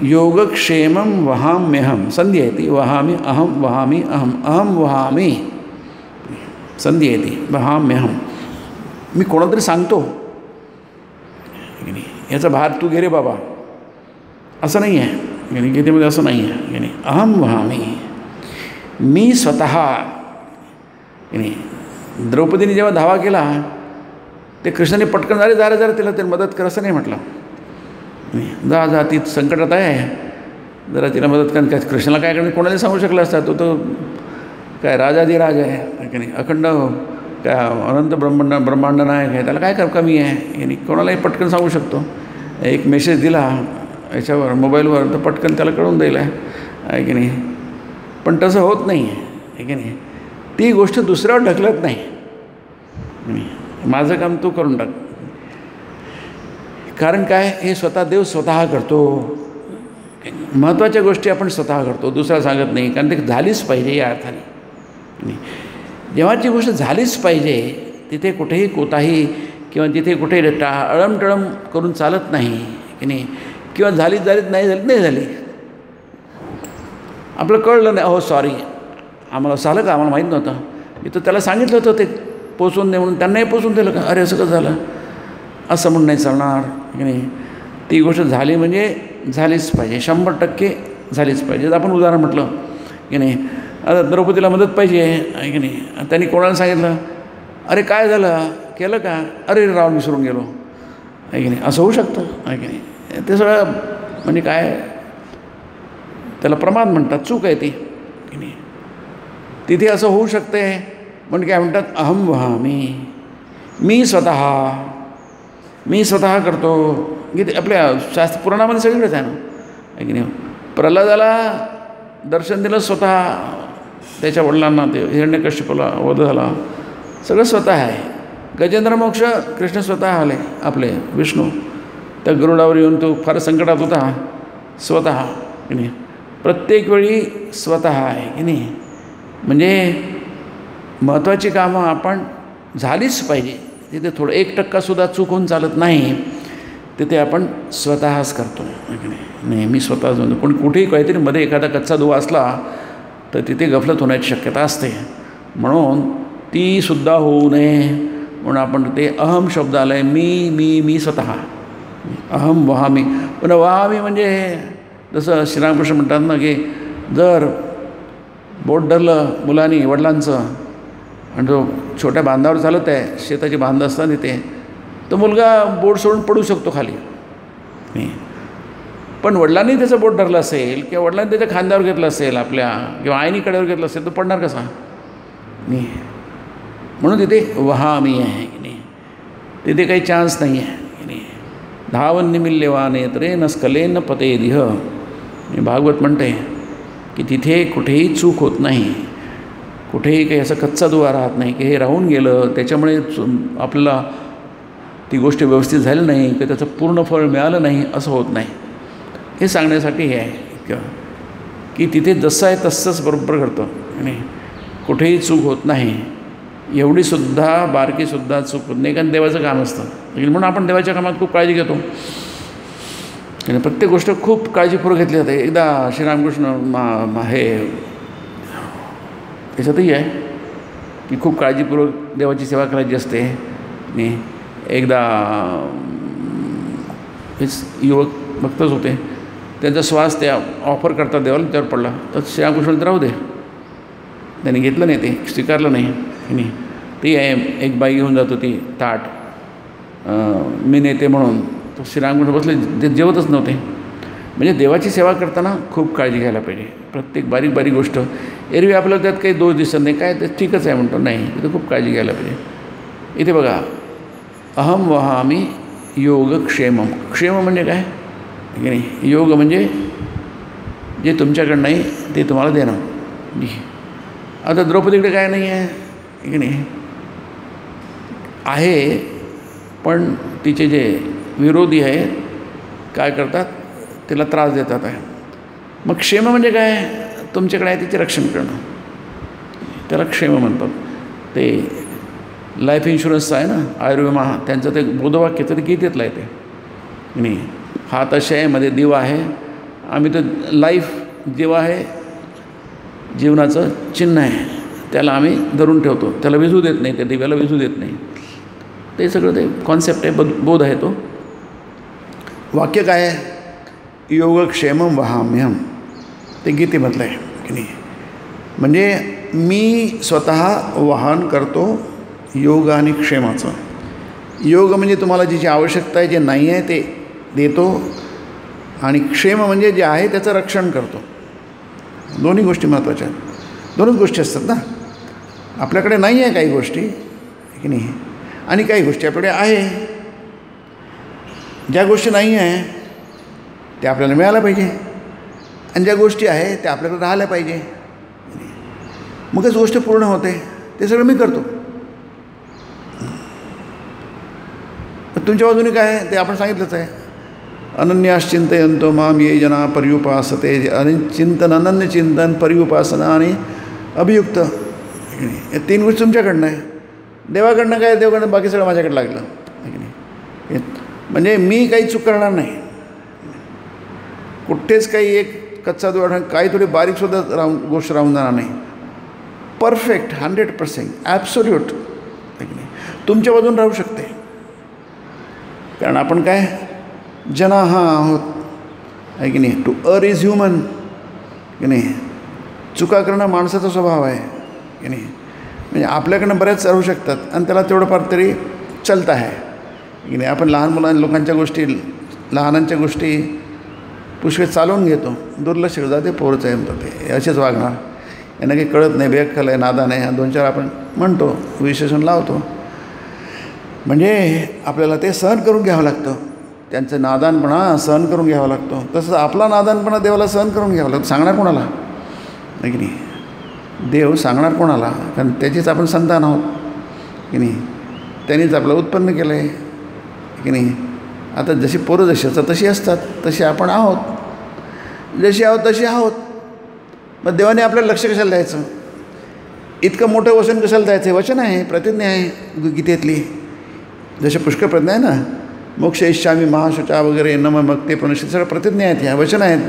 S1: योगक्षेमं वहाम्यहम, संधी आहे ती. वहामी अहम वहामी अहम, अहम वहामी, संधी आहे ती. वहाम्यहम, मी कोणाला तरी सांगतो की नाही, याचा भार तू घे रे बाबा, असं नाही आहे की नाही. गीतेमध्ये असं नाही आहे की नाही. अहम वहामी, मी स्वतः की नाही. द्रौपदीने जेव्हा धावा केला, ते कृष्णाने पटकन झाले जरा जरा तिला ते मदत कर असं नाही म्हटलं. जा जा, ती संकटात आहे, जरा तिला मदत कर. काय कृष्णाला काय करणे कोणाला सांगू शकला असता, तो तर काय राजाधिराज आहे की नाही. अखंड काय अनंत ब्रह्मांड नायक आहे, त्याला काय कमी आहे की नाही. कोणालाही पटकन सांगू शकतो. एक मेसेज दिला याच्यावर मोबाईलवर तर पटकन त्याला कळून द्यायला आहे की नाही. पण तसं होत नाही आहे की नाही. ती गोष्ट दुसऱ्यावर ढकलत नाही. माझं काम तू करून टाक, कारण काय, हे स्वतः देव स्वतः करतो. महत्त्वाच्या गोष्टी आपण स्वतः करतो, दुसरा सांगत नाही, कारण ते झालीच पाहिजे या अर्थाने. जेव्हाची गोष्ट झालीच पाहिजे तिथे कुठेही कोताही किंवा तिथे कुठे अळमटळम करून चालत नाही की नाही. किंवा झालीच नाही झाली, आपलं कळलं नाही, हो सॉरी आम्हाला झालं का, आम्हाला माहीत नव्हतं, मी तर त्याला सांगितलं होतं ते पोचवून दे म्हणून, त्यांनाही पोचवून दिलं का, अरे असं कसं झालं, असं म्हणून नाही चालणार की नाही. ती गोष्ट झाली म्हणजे झालीच पाहिजे, 100% झालीच पाहिजे. आपण उदाहरण म्हटलं की नाही, आता द्रौपदीला मदत पाहिजे आहे की नाही. त्यांनी कोणाला सांगितलं, अरे काय झालं, केलं का, अरे राव विसरून गेलो आहे की नाही. असं होऊ शकतं आहे की नाही. ते सगळं म्हणजे काय, त्याला प्रमाद म्हणतात, चूक आहे ती की नाही. तिथे असं होऊ शकते. म्हणजे काय म्हणतात, अहम वहामी, मी स्वतः मी स्वतः करतो. गीते आपल्या शास्त्र पुराणामध्ये सगळीकडेच आहे ना, आहे की नाही. प्रल्हादाला दर्शन दिलं स्वतः, त्याच्या वडिलांना ते हिरण्यकश्यपाला वध झाला, सगळं स्वतः आहे. गजेंद्र मोक्ष कृष्ण स्वतः आले, आपले विष्णू त्या गरुडावर येऊन तो फार संकटात होता, स्वतः की नाही. प्रत्येक वेळी स्वतः आहे की नाही. म्हणजे महत्त्वाची कामं आपण झालीच पाहिजे. तिथे थोडं 1% चूक होऊन चालत नाही, तिथे आपण स्वतःच करतो की नाही. नेहमी स्वतःच म्हणतो. कोणी कुठेही काहीतरी मध्ये एखादा कच्चा दुवा असला तर तिथे गफलत होण्याची शक्यता असते. म्हणून ती सुद्धा होऊ नये म्हणून आपण ते अहम शब्द आला आहे. मी स्वतः, अहम वहामी. पण वहामी म्हणजे जसं श्रीरामकृष्ण म्हणतात ना, की जर बोट धरलं मुलांनी वडिलांचं आणि तो छोट्या बांधावर चालत आहे, शेताची बांध असतात तिथे, तो मुलगा बोट सोडून पडू शकतो खाली. पण वडिलांनी त्याचं बोट धरलं असेल किंवा वडिलांनी त्याच्या खांद्यावर घेतलं असेल आपल्या, किंवा आईनी कडेवर घेतलं असेल, तो पडणार कसा नाही. म्हणून तिथे वहामी आहे की नाही. तिथे काही चान्स नाही आहे की नाही. धावन निमिल्यवाने तरे न स्कले न पते दिह. भागवत म्हणते की तिथे कुठेही चूक होत नाही, कुठेही काही असं कच्चा दुवा राहत नाही की हे राहून गेलं त्याच्यामुळे आपल्याला ती गोष्ट व्यवस्थित झाली नाही की त्याचं पूर्ण फळ मिळालं नाही, असं होत नाही. हे सांगण्यासाठी हे आहे की तिथे जसं आहे तसंच बरोबर घडतं आणि कुठेही चूक होत नाही. एवढीसुद्धा बारकीसुद्धा चूक होत नाही, कारण देवाचं काम असतं. म्हणून आपण देवाच्या कामात खूप काळजी घेतो आणि प्रत्येक गोष्ट खूप काळजीपूर्वक घेतली जाते. एकदा श्रीरामकृष्ण हे त्याच्यातही आहे की खूप काळजीपूर्वक देवाची सेवा करायची असते. आणि एकदा हेच युवक भक्तच होते, त्यांचा श्वास त्या ऑफर करतात देवाला, त्यावर पडला. तर श्रीरामकृष्ण राहू दे, त्यांनी घेतलं नाही, ते स्वीकारलं नाही. ती एक बाई घेऊन जात होती ताट, मी नेते म्हणून. तो श्रीरामकृष्ण बसले, ते जेवतच नव्हते. म्हणजे देवाची सेवा करताना खूप काळजी घ्यायला पाहिजे. प्रत्येक बारीक बारीक गोष्ट, एरवी आपल्याला त्यात काही दोष दिसत नाही, काय ते ठीकच आहे म्हणतो, नाही, तिथे खूप काळजी घ्यायला पाहिजे. इथे बघा, अहम वहामी योगक्षेमम. क्षेम म्हणजे काय की नाही. योग म्हणजे जे तुमच्याकडं नाही ते तुम्हाला देणं. आता द्रौपदीकडे काय नाही आहे की नाही, आहे, पण तिचे जे विरोधी आहे काय करतात, तिला त्रास देतात आहे. मग क्षेम म्हणजे काय, तुमच्याकडे आहे तिचे रक्षण करणं, त्याला क्षेम म्हणतात. ते लाईफ इन्शुरन्सचं आहे ना, आयुर्विमा, त्यांचं ते बोधवाक्य तर गीतेतलं आहे ते नाही. हात असे मध्ये दिवा आहे, आम्ही तर लाईफ दिवा आहे, जीवनाचं चिन्ह आहे, त्याला आम्ही धरून ठेवतो, त्याला विझू देत नाही, त्या दिव्याला विझू देत नाही. ते सगळं ते कॉन्सेप्ट आहे, बोध आहे तो. वाक्य काय आहे, योगक्षेमम वहाम्यहम, ते गीतेमधलं आहे की नाही. म्हणजे मी स्वतः वाहन करतो योग आणि क्षेमाचं. योग म्हणजे तुम्हाला जिची आवश्यकता आहे, जे नाही आहे ते देतो, आणि क्षेम म्हणजे जे आहे त्याचं रक्षण करतो. दोन्ही गोष्टी महत्त्वाच्या आहेत. दोनच गोष्टी असतात ना. आपल्याकडे नाही आहे काही गोष्टी की नाही, आणि काही गोष्टी आपल्याकडे आहे. ज्या गोष्टी नाही आहे त्या आपल्याला मिळायला पाहिजे, आणि ज्या गोष्टी आहे त्या आपल्याकडे राहायला पाहिजे. मगच गोष्ट पूर्ण होते. ते सगळं मी करतो. तुमच्या बाजूने काय आहे ते आपण सांगितलंच आहे. अनन्याश्चिंतयन्तो माम ये जना पर्युपासते. चिंतन, अनन्य चिंतन, पर्युपासना आणि अभियुक्त, हे तीन गोष्टी तुमच्याकडनं आहे. देवाकडनं काय, देवाकडनं बाकी सगळं माझ्याकडे लागलं की नाही. म्हणजे मी काही चूक करणार नाही, कुठेच काही एक कच्चा दुवा, काही थोडी बारीकसुद्धा गोष्ट राहून जाणार नाही. परफेक्ट 100% ॲब्सोल्यूट की नाही तुमच्या बाजून राहू शकते. कारण आपण काय जनाः आहोत आहे की नाही. टू अर इज ह्युमन की नाही. चुका करणं माणसाचा स्वभाव आहे की नाही. म्हणजे आपल्याकडनं बऱ्याच राहू शकतात, आणि त्याला तेवढं फार तरी चलतं आहे की नाही. आपण लहान लोकांच्या गोष्टी, लहानांच्या गोष्टी पुष्कळ चालवून घेतो, दुर्लक्ष जाते, पोरच आहे म्हणतात, ते असेच वागणार, यांना काही कळत नाही, बेअक्कल आहे, नादान आहे, 2-4 आपण म्हणतो, विशेषण लावतो. म्हणजे आपल्याला ते सहन करून घ्यावं लागतं. त्यांचं नादानपणा सहन करून घ्यावा लागतो. तसंच आपला नादानपणा देवाला सहन करून घ्यावा लागतो. सांगणार कोणाला, नाही की नाही? देव सांगणार कोणाला? कारण त्याचीच आपण संतान आहोत की नाही. त्यांनीच आपलं उत्पन्न केलं आहे की नाही. आता जशी पोरं जशी असतात तशी असतात, तशी आपण आहोत. जशी आहोत तशी आहोत. मग देवाने आपल्याला लक्ष कशाला द्यायचं? इतकं मोठं वचन कशाला द्यायचं? वचन आहे, प्रतिज्ञा आहे गीतेतली. जसे पुष्कळ प्रतिज्ञा आहे ना, मोक्ष इच्छामी महाशुचा वगैरे नम मग ते पण सगळं प्रतिज्ञा आहेत, ह्या वचन आहेत.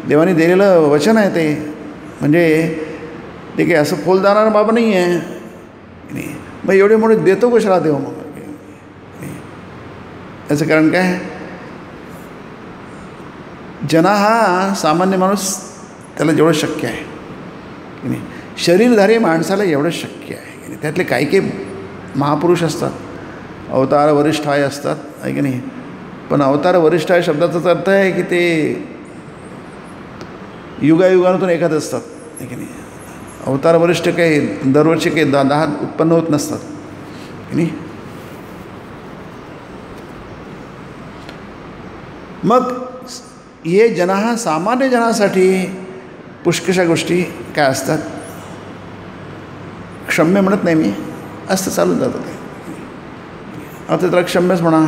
S1: देवाने दिलेलं वचन आहे ते. म्हणजे ते काही असं फोल जाणारं बाबा नाही आहे. मग एवढे मोठे देतो कशाला देव? मग याचं कारण काय? जना हा सामान्य माणूस, त्याला जेवढं शक्य आहे की नाही. शरीरधारी माणसाला एवढं शक्य आहे की नाही. त्यातले काही महापुरुष असतात, अवतार वरिष्ठाय असतात, आहे की नाही. पण अवतार वरिष्ठाय शब्दाचाच अर्थ आहे की ते युगायुगातून एखाद असतात, आहे की नाही. अवतार वरिष्ठ काही दरवर्षी काही 10 उत्पन्न होत नसतात की नाही. मग हे जना सामान्य जनासाठी पुष्कशा गोष्टी काय असतात, क्षम्य म्हणत नाही मी, असतं चालून जातं ते. आता त्याला क्षम्यच म्हणा.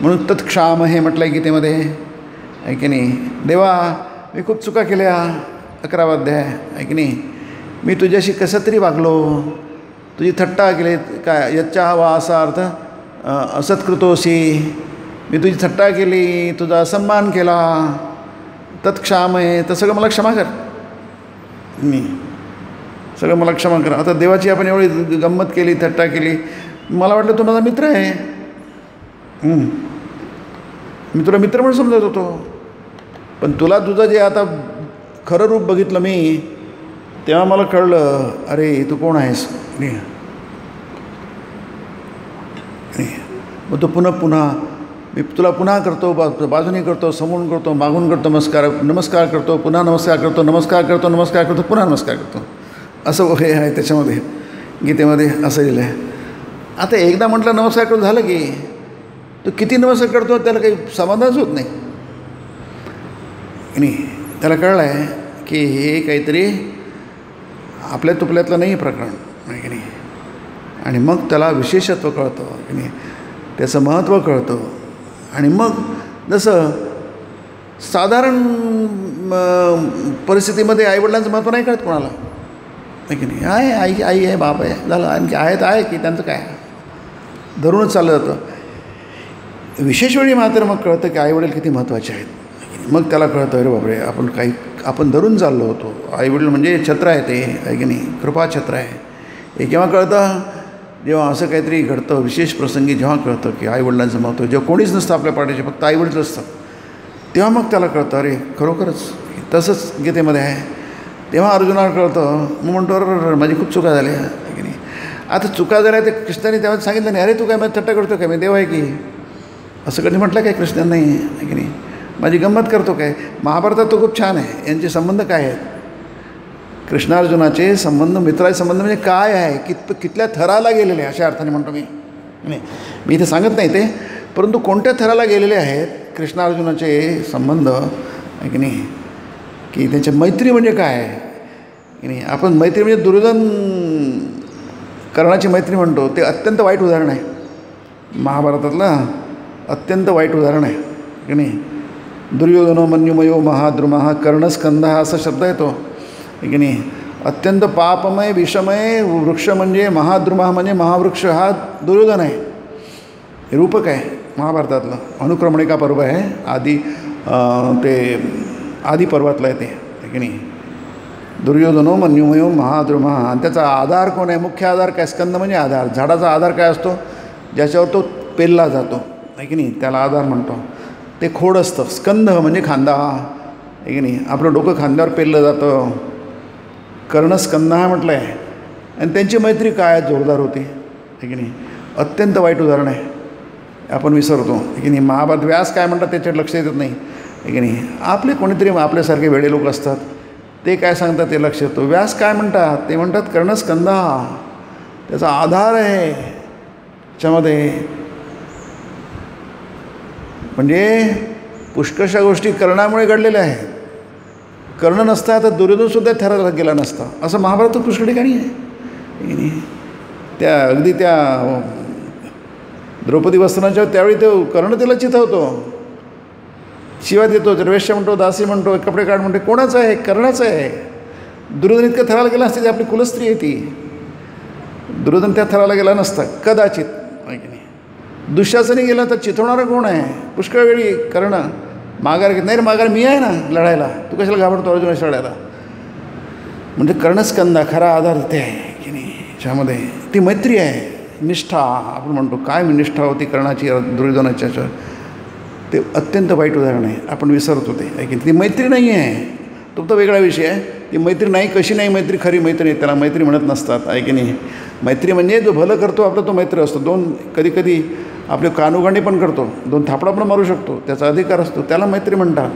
S1: म्हणून तत्क्षाम हे म्हटलं आहे गीतेमध्ये, आहे की नाही. देवा मी खूप चुका केल्या, 11वा अध्याय, आहे की नाही. मी तुझ्याशी कसं तरी वागलो, तुझी थट्टा केली, काय यच्चा हवा असा अर्थ असत्कृतोसी. मी तुझी थट्टा केली, तुझा असन्मान केला, तत्क्षाम आहे, तर सगळं मला क्षमा कर. मी सगळं मला क्षमा कर. आता देवाची आपण एवढी गंमत केली, थट्टा केली. मला वाटलं तू माझा मित्र आहे, मी तुला मित्र म्हणून समजत होतो. पण तुला तुझं जे आता खरं रूप बघितलं मी, तेव्हा मला कळलं, अरे तू कोण आहेस. मग तो पुन्हा मी तुला पुन्हा करतो, बाजूने करतो, समोरून करतो, मागून करतो, नमस्कार करतो, पुन्हा नमस्कार करतो, नमस्कार करतो, पुन्हा नमस्कार करतो. असं हे आहे त्याच्यामध्ये, गीतेमध्ये असं लिहिलं आहे. आता एकदा म्हटलं नमस्कार करून झालं की तो किती नमस्कार करतो त्याला काही समाधानच होत नाही. त्याला कळलं आहे की हे काहीतरी आपल्या तुपल्यातलं नाही प्रकरण, आहे की नाही. आणि मग त्याला विशेषत्व कळतं की नाही, त्याचं महत्त्व कळतं. आणि मग जसं साधारण परिस्थितीमध्ये आईवडिलांचं महत्त्व नाही कळत कोणाला, आहे की नाही. आई आहे, बाप आहे, झालं. आणखी आहे की त्यांचं काय धरूनच चाललं जातं. विशेष वेळी मात्र मग कळतं की आईवडील किती महत्त्वाचे आहेत. मग त्याला कळतं, अरे बापरे आपण धरून चाललो होतो. आईवडील म्हणजे छत्र आहे ते, आहे की नाही, कृपाछत्र आहे. हे केव्हा कळतं? जेव्हा असं काहीतरी घडतं, विशेष प्रसंगी जेव्हा कळतं की आईवडिलांचं महत्त्व, जेव्हा कोणीच नसतं आपल्या पाठीचे, फक्त आईवडील असतात, तेव्हा मग त्याला कळतं, अरे खरोखरच तसंच गीतेमध्ये आहे. तेव्हा अर्जुनाला कळतं. मग म्हणतो, अरे माझी खूप चुका झाल्या, आहे की नाही. आता चुका झाल्या ते कृष्णाने तेव्हा सांगितलं नाही, अरे तू काय माझी थट्टा करतो काय, मी देव आहे की, असं कधी म्हटलं काय कृष्णाने, आहे की नाही. माझी गंमत करतो काय. महाभारतात तो खूप छान आहे. यांचे संबंध काय आहेत, कृष्णार्जुनाचे संबंध, मित्राचे संबंध म्हणजे काय आहे, कितल्या थराला गेलेले, अशा अर्थाने म्हणतो मी. नाही, मी इथे सांगत नाही ते, परंतु कोणत्या थराला गेलेले आहेत कृष्णार्जुनाचे संबंध, आहे की नाही. की त्यांच्या मैत्री म्हणजे काय आहे की नाही. आपण मैत्री म्हणजे दुर्योधन कर्णाची मैत्री म्हणतो, ते अत्यंत वाईट उदाहरण आहे महाभारतातलं, अत्यंत वाईट उदाहरण आहे की नाही. दुर्योधनो मन्युमयो महाद्रुमः कर्णस्कंदः असा शब्द येतो, आहे की नाही. अत्यंत पापमय विषमय वृक्ष म्हणजे महाद्रुमः म्हणजे महावृक्ष, हा दुर्योधन आहे. हे रूपक आहे महाभारतातलं. अनुक्रमणिका पर्व आहे, आदी पर्वातलं आहे ते, आहे की नाही. दुर्योधनो मन्युमयो महाद्रुमः. आणि त्याचा आधार कोण आहे, मुख्य आधार काय, स्कंद म्हणजे आधार. झाडाचा आधार काय असतो, ज्याच्यावर तो पेरला जातो, आहे की नाही, त्याला आधार म्हणतो. ते खोड असतं. स्कंद म्हणजे खांदा, आहे की नाही. आपलं डोकं खांद्यावर पेरलं जातं. कर्णस्कंदः म्हटलं आहे. आणि त्यांची मैत्री काय जोरदार होती, आहे की नाही. अत्यंत वाईट उदाहरण आहे, आपण विसरतो, आहे की नाही. महाभारत व्यास काय म्हणतात त्याच्यात लक्ष येत नाही, आहे की नाही. आपले कोणीतरी आपल्यासारखे वेडे लोक असतात, ते काय सांगतात ते लक्ष येतो. व्यास काय म्हणतात, ते म्हणतात कर्णस्कंदः, त्याचा आधार आहे त्याच्यामध्ये म्हणजे पुष्कळशा गोष्टी कर्णामुळे घडलेल्या आहेत. कर्ण नसता तर दुर्योधनसुद्धा थराला गेला नसता, असं महाभारतात पुष्कळ ठिकाणी आहे. त्या अगदी त्या द्रौपदी वस्त्रांच्या त्यावेळी तो कर्ण तिला चिथवतो, शिवा देतो, द्रवेश्य म्हणतो, दासी म्हणतो, कपडे काढ म्हणतो. कोणाचं आहे? कर्णाचं आहे. दुर्योधन इतकं थराला गेला असते, ती आपली कुलस्त्री आहे ती. दुर्योधन त्या थराला गेला नसता कदाचित. दुःशासनी गेला तर चिथवणारं कोण आहे? पुष्कळ वेळी कर्ण माघार घेत नाही रे, माघार मी आहे ना लढायला, तू कशाला घाबरतो अर्जुनाशी लढायला. म्हणजे कर्णस्कंदा खरा आधार ते आहे की नाही. त्याच्यामध्ये ती मैत्री आहे, निष्ठा आपण म्हणतो. काय निष्ठा होती कर्णाची दुर्योधनाच्या, ते अत्यंत वाईट उदाहरण आहे. आपण विसरत होते आहे की ती मैत्री नाही आहे. तो तर वेगळा विषय आहे. ती मैत्री नाही, कशी नाही मैत्री, खरी मैत्री नाही, त्याला मैत्री म्हणत नसतात आहे की नाही. मैत्री म्हणजे जो भलं करतो आपलं तो मैत्री असतो. दोन कधी कधी आपले कानुगांडी पण करतो, दोन थापडा पण मारू शकतो, त्याचा अधिकार असतो, त्याला मैत्री म्हणतात.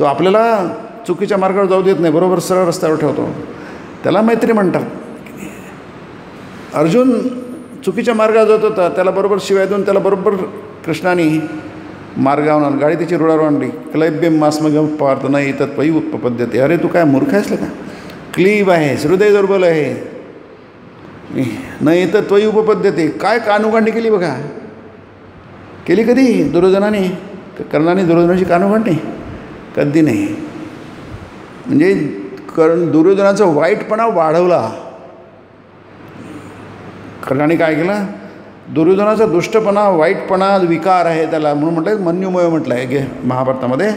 S1: तो आपल्याला चुकीच्या मार्गावर जाऊ देत नाही, बरोबर सरळ रस्त्यावर ठेवतो, त्याला मैत्री म्हणतात. अर्जुन चुकीच्या मार्गावर जात होता, त्याला बरोबर शिवाय देऊन त्याला बरोबर कृष्णाने मार्गावर आणलं, गाडी त्याची रुळावर आणली. क्लैब्यम मास्मगम पार्थ नाही तत्वयी उपपद्यते. अरे तू काय मूर्ख आहेस का? क्लीब आहे, हृदय दुर्बल आहे, नाही तर त्वयी उपपद्धती. काय कानुगांडी केली बघा, केली कधी दुर्योधनाने? कर्णाने दुर्योधनाची कानुगांडी कधी नाही. म्हणजे दुर्योधनाचा वाईटपणा वाढवला. कर्णाने काय केलं? दुर्योधनाचा दुष्टपणा, वाईटपणा, विकार आहे त्याला, म्हणून म्हटलं आहे मन्युमय म्हटलं आहे गे महाभारतामध्ये.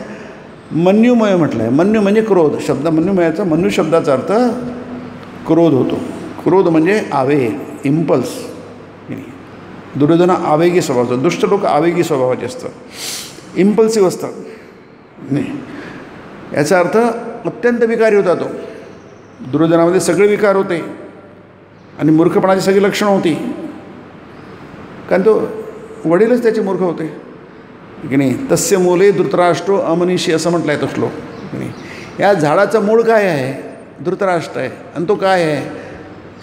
S1: मन्युमय म्हटलं आहे. मन्यू म्हणजे क्रोध. शब्द मन्युमयाचा, मन्यू शब्दाचा अर्थ क्रोध होतो. क्रोध म्हणजे आवेग, इम्पल्स. दुर्योधन आवेगी स्वभावाचा, दुष्ट लोक आवेगी स्वभावाचे असतात, इम्पल्सिव्ह असतात. नाही, याचा अर्थ अत्यंत विकारी होता तो. दुर्योधनामध्ये सगळे विकार होते आणि मूर्खपणाची सगळी लक्षणं होती, कारण तो वडीलच त्याचे मूर्ख होते की नाही. तस्य मूले धृतराष्ट्रो अमनीषी असं म्हटलं आहे तो श्लोक की नाही. या झाडाचं मूळ काय आहे? धृतराष्ट्र आहे. आणि तो काय आहे?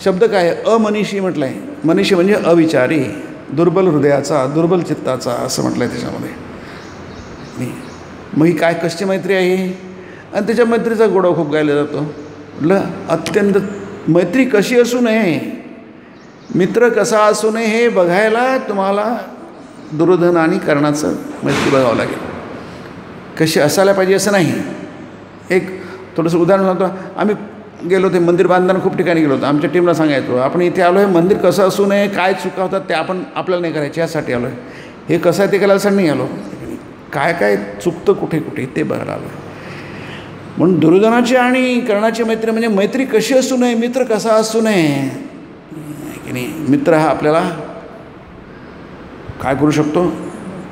S1: शब्द काय आहे? अमनीषी म्हटलं आहे. मनीषी म्हणजे अविचारी, दुर्बल हृदयाचा, दुर्बल चित्ताचा असं म्हटलं आहे त्याच्यामध्ये. नाही, मग ही काय कशी मैत्री आहे? आणि त्याच्या मैत्रीचा गोडा खूप गायला जातो. म्हटलं अत्यंत मैत्री कशी असू नये, मित्र कसा असू नये हे बघायला तुम्हाला दुर्योधन आणि कर्णाचं मैत्री बघावं लागेल. कशी असायला पाहिजे असं नाही. एक थोडंसं उदाहरण सांगतो. आम्ही गेलो होते मंदिर बांधताना, खूप ठिकाणी गेलो होतो. आमच्या टीमला सांगायचो आपण इथे आलो आहे, मंदिर कसं असू नये, काय चुका होतात ते आपण आपल्याला नाही करायचे, यासाठी आलो आहे. हे कसं आहे ते करायला नाही आलो, काय काय चुकतं कुठे कुठे ते बघायला आलो. म्हणून दुर्योधनाची आणि कर्णाची मैत्री म्हणजे मैत्री कशी असू नये, मित्र कसा असू नये की नाही. मित्र हा आपल्याला काय करू शकतो?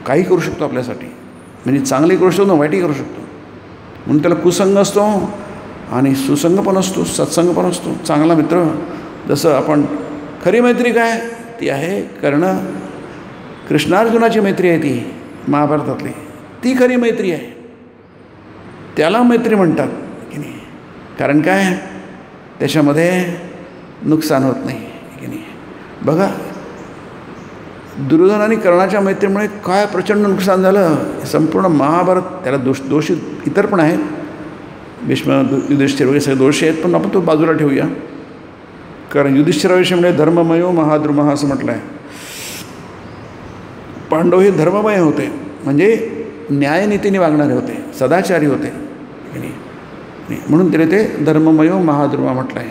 S1: काही करू शकतो आपल्यासाठी. म्हणजे चांगली करू शकतो, वाईटही करू शकतो. म्हणून त्याला कुसंग असतो आणि सुसंग पण असतो, सत्संग पण असतो. चांगला मित्र, जसं आपण खरी मैत्री काय ती आहे कर्ण कृष्णार्जुनाची मैत्री आहे, ती महाभारतातली ती खरी मैत्री आहे. त्याला मैत्री म्हणतात की नाही. कारण काय? त्याच्यामध्ये नुकसान होत नाही की नाही. बघा दुर्योधन आणि कर्णाच्या मैत्रीमुळे काय प्रचंड नुकसान झालं. संपूर्ण महाभारत त्याला दोषी इतर पण आहेत, भीष्म, युधिष्ठिर वगैरे सगळे दोषी आहेत, पण आपण तो बाजूला ठेवूया. कारण युधिष्ठिराविषयी म्हणजे धर्ममयो महाद्रुमः असं म्हटलं आहे. पांडव हे धर्ममय होते, म्हणजे न्यायनीतीने वागणारे होते, सदाचारी होते की नाही. म्हणून तरी ते धर्ममयो महाद्रुमः म्हटलं आहे.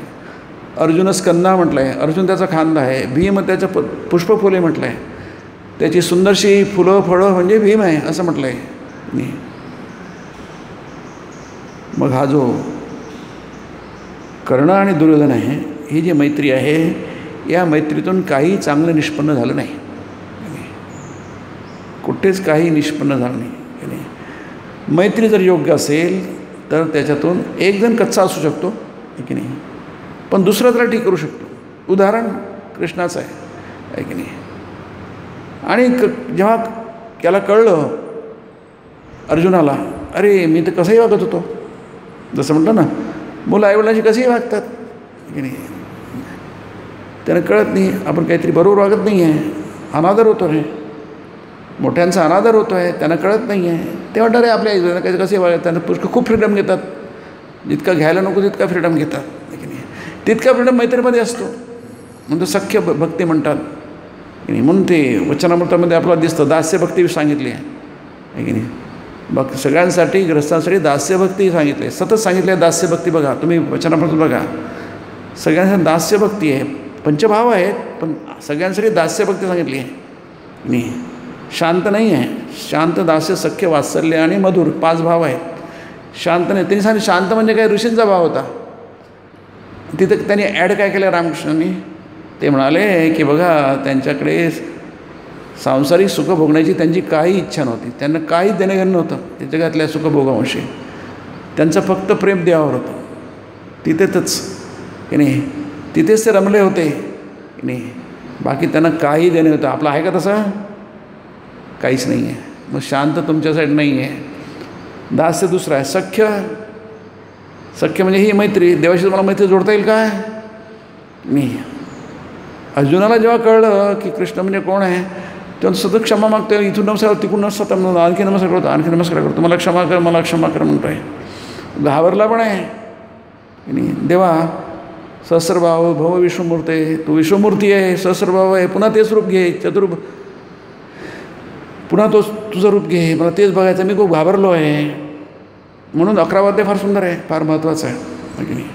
S1: अर्जुन स्कंदा म्हटलं आहे, अर्जुन त्याचा खांदा आहे. भीम त्याचं पुष्पफुले म्हटलं आहे, त्याची सुंदरशी फुलं फळं म्हणजे भीम आहे असं म्हटलं आहे. नाही, मग हा जो कर्ण आणि दुर्योधन आहे, ही जी मैत्री आहे, या मैत्रीतून काही चांगलं निष्पन्न झालं नाही. कुठेच काही निष्पन्न झालं नाही. मैत्री जर योग्य असेल तर त्याच्यातून एक जण कच्चा असू शकतो की नाही, पण दुसरा त्याला ठीक करू शकतो. उदाहरण कृष्णाचं आहे की नाही. आणि जेव्हा त्याला कळलं अर्जुनाला, अरे मी तर कसंही वागत होतो, जसं म्हटलं ना मुलं आईवडिलांशी कसेही वागतात की नाही. त्यांना कळत नाही आपण काहीतरी बरोबर वागत नाही आहे, अनादर होतो रे, मोठ्यांचा अनादर होतो आहे, त्यांना कळत नाही आहे. ते म्हणतात रे आपल्या आईला काही कसे वागत, त्यांना पुष्कळ खूप फ्रीडम घेतात, जितका घ्यायला नको तितका फ्रीडम घेतात, की नाही. तितका फ्रीडम मैत्रीमध्ये असतो, म्हणजे सख्य भक्ती म्हणतात की नाही. म्हणून ते वचनामृतामध्ये आपल्याला दिसतं दास्यभक्ती सांगितली आहे की नाही. सगळ्यांसाठी ग्रस्तांसाठी दास्यभक्ती सांगितली, सतत सांगितली आहे दास्यभक्ती. बघा तुम्ही वचनामृत बघा, सगळ्यांसाठी दास्यभक्ती आहे. पंचभाव आहेत पण सगळ्यांसाठी दास्यभक्ती सांगितली आहे नाही. शांत नाही आहे, शांत, दास्य, सख्य, वात्सल्य आणि मधुर 5 भाव आहेत. शांत नाही, त्यांनी सांगितलं शांत म्हणजे काय, ऋषींचा भाव होता. तिथं त्यांनी ॲड काय केलं रामकृष्णांनी, ते म्हणाले की बघा त्यांच्याकडे सांसारिक सुख भोगण्याची त्यांची काही इच्छा नव्हती, त्यांना काही देणंघेणं नव्हतं त्या जगातल्या सुखभोगांशी. त्यांचं फक्त प्रेम देवावर होतं, तिथेच की नाही, तिथेच ते रमले होते की नाही. बाकी त्यांना काही देणं होतं. आपलं आहे का तसं? काहीच नाही आहे. मग शांत तुमच्यासाठी नाही आहे. दास्य दुसरा आहे. सख्य, सख्य म्हणजे ही मैत्री, देवाशी तुम्हाला मैत्री जोडता येईल काय नाही. अर्जुनाला जेव्हा कळलं की कृष्ण म्हणजे कोण आहे तेव्हा सतत क्षमा मागतो, इथून नमस्कार तिकडून नसतं, आणखी नमस्कार करतो, आणखी नमस्कार करतो, मला क्षमा कर, मला क्षमा कर म्हणतो आहे. घाबरला पण आहे की नाही. देवा सहस्रभाव भव विश्वमूर्ती, तू विश्वमूर्ती आहे, सहस्रभाव आहे, पुन्हा तेच रूप घे, पुन्हा तोच तुझं रूप घे, मला तेच बघायचं, मी खूप घाबरलो आहे. म्हणून 11 अध्याय फार सुंदर आहे, फार महत्त्वाचा आहे की नाही,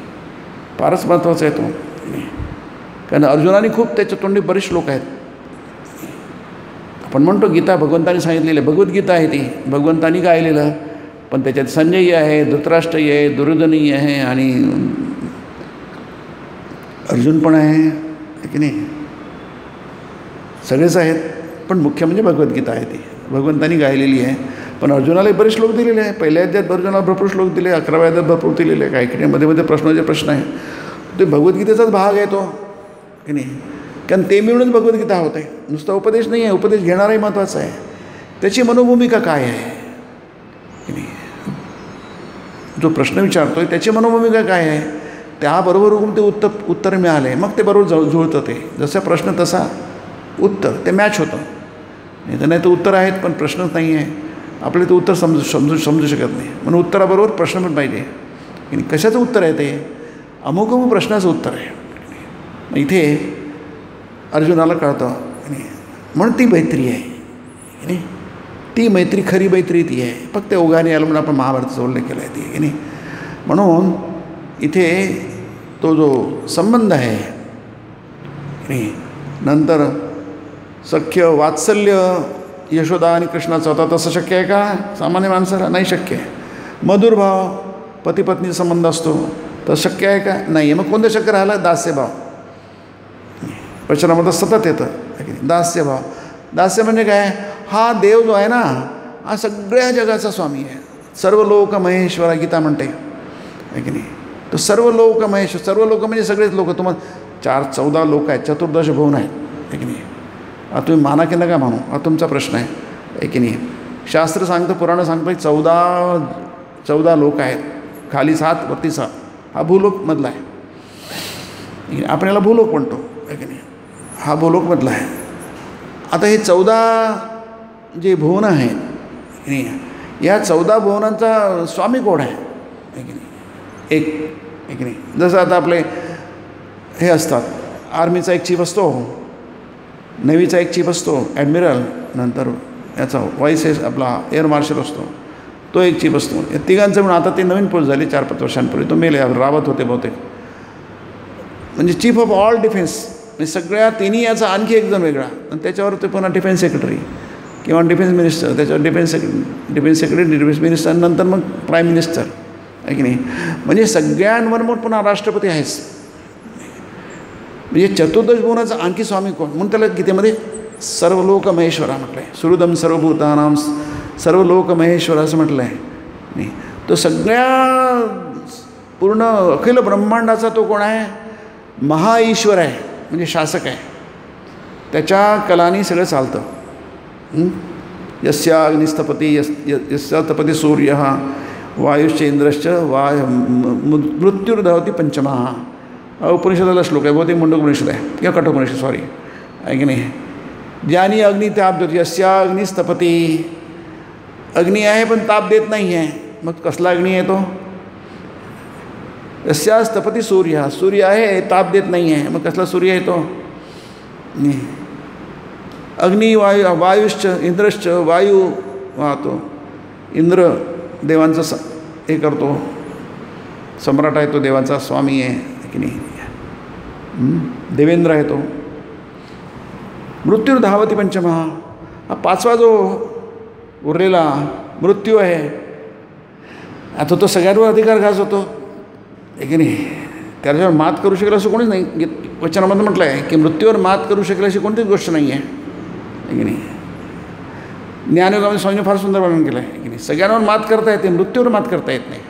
S1: फारच महत्त्वाचा आहे तो. कारण अर्जुनाने खूप त्याच्या तोंडी बरेच श्लोक आहेत. आपण म्हणतो गीता भगवंतानी सांगितलेली, भगवद्गीता आहे ती, भगवंतानी गायलेलं, पण त्याच्यात संजयी आहे, धृतराष्ट्रही आहे, दुर्योधनही आहे आणि अर्जुन पण आहे की नाही, सगळेच आहेत. पण मुख्य म्हणजे भगवद्गीता आहे, ती भगवंतानी गायलेली आहे. पण अर्जुनाला बरेच श्लोक दिलेले आहे. पहिल्या अध्यायात अर्जुनाला भरपूर श्लोक दिले, 11व्या अध्यायात भरपूर दिलेले आहे. काही मध्ये मध्ये प्रश्नाचे प्रश्न आहे, ते भगवद्गीतेचाच भाग आहे तो की नाही. कारण ते मिळूनच भगवद्गीता होत आहे, नुसता उपदेश नाही आहे. उपदेश घेणाराही महत्त्वाचा आहे, त्याची मनोभूमिका काय आहे की नाही. जो प्रश्न विचारतोय त्याची मनोभूमिका काय आहे, त्याबरोबर ते उत्तर मिळाले, मग ते बरोबर जुळतं. ते जसा प्रश्न तसा उत्तर, ते मॅच होतं. नाही तर उत्तर आहेत पण प्रश्नच नाही आहे, आपले ते उत्तर समजू शकत नाही. म्हणून उत्तराबरोबर प्रश्न पण पाहिजे की नाही. कशाचं उत्तर आहे ते, अमुक अमुक प्रश्नाचं उत्तर आहे. इथे अर्जुनाला कळतं नाही. म्हणून ती मैत्री आहे की नाही, ती मैत्री, खरी मैत्री ती आहे. फक्त ओघाने आलं म्हणून आपण महाभारताचा उल्लेख केला आहे ती की नाही. म्हणून इथे तो जो संबंध आहे की नाही, नंतर सख्य, वात्सल्य यशोदा आणि कृष्णाचा होता, तसं शक्य आहे का सामान्य माणसाला? नाही शक्य आहे. मधुर भाव, पती पत्नी संबंध असतो, तर शक्य आहे का? नाही. मग कोणतं शक्य राहिलं? दास्यभाव. वचनामध्ये सतत येतं दास्यभाव. दास्य म्हणजे काय? हा देव जो आहे ना, हा सगळ्या जगाचा स्वामी आहे. सर्व लोक महेश्वरा गीता म्हणते आहे की नाही. तो सर्व लोक महेश्वर, सर्व लोक म्हणजे सगळेच लोक. तुम्हाला 14 लोक आहेत, 14 भुवन आहेत आहे की नाही. आता तुम्ही माना की नका मानू, हा तुमचा प्रश्न आहे की नाही. शास्त्र सांगतं, पुराण सांगतं 14 लोक आहेत, खाली 7 वरती 7. हा भूलोकमधला आहे, आपण याला भूलोक म्हणतो आहे की नाही. हा भूलोकमधला आहे. आता हे 14 जे भुवन आहेत की नाही, या 14 भुवनांचा स्वामी कोण आहे की नाही? एक आहे की नाही. जसं आता आपले हे असतात, आर्मीचा एक चीफ असतो, नेव्हीचा एक चीफ असतो ॲडमिरल, नंतर याचा व्हाईस आपला एअर मार्शल असतो, तो एक चीफ असतो. या तिघांचं म्हणून आता ते नवीन पोस्ट झाली 4-5 वर्षांपूर्वी, तो मेले, रावत होते बहुतेक. म्हणजे चीफ ऑफ ऑल डिफेन्स, म्हणजे सगळ्या तिन्ही याचा आणखी एक जण वेगळा, आणि त्याच्यावर ते पुन्हा डिफेन्स सेक्रेटरी किंवा डिफेन्स मिनिस्टर, त्याच्यावर डिफेन्स सेक्रेटरी, डिफेन्स मिनिस्टर, नंतर मग प्राईम मिनिस्टर आहे की नाही. म्हणजे सगळ्यांवर मग पुन्हा राष्ट्रपती आहेच. म्हणजे 14 भुवनाचा आणखी स्वामी कोण? म्हणून त्याला गीतेमध्ये सर्व लोक महेश्वरा म्हटलं आहे. सुहृदम सर्वभूतानां सर्व लोक महेश्वर असं म्हटलं आहे नाही. तो सगळ्या पूर्ण अखिल ब्रह्मांडाचा तो कोण आहे? महाईश्वर आहे, म्हणजे शासक आहे. त्याच्या कलानी सगळं चालतं. यस्या अग्निस्थपती यस्या तपती सूर्य वायुश्च इंद्रश्च मृत्युर्धावती पंचमा. उपनिषदाला श्लोक आहे, बहुतेक मुंडकोपनिषद आहे किंवा कठोपनिषद, सॉरी, आहे की नाही. ज्यानी अग्नी ताप देतो यस्या अग्निस्तपती, अग्नी आहे पण ताप देत नाही आहे, मग कसला अग्नी आहे तो? यस्या स्तपती सूर्य, सूर्य आहे ताप देत नाही आहे, मग कसला सूर्य आहे तो? अग्नी वायू, वायुश्च इंद्रश्च, वायू वाहतो, इंद्र देवांचं हे करतो, सम्राट आहे तो, देवांचा स्वामी आहे की नाही, देवेंद्र आहे तो. मृत्युर्धावती पंचमहा, हा पाचवा जो उरलेला मृत्यू आहे, आता तो सगळ्यांवर अधिकार गाजवतो आहे की नाही. त्याच्यावर मात करू शकेल असं कोणीच नाही. वचनामध्ये म्हटलं आहे की मृत्यूवर मात करू शकेल अशी कोणतीच गोष्ट नाही आहे की नाही. ज्ञानयोगामध्ये स्वामीने फार सुंदर वर्णन केलं आहे की नाही. सगळ्यांवर मात करता येते, मृत्यूवर मात करता येत नाही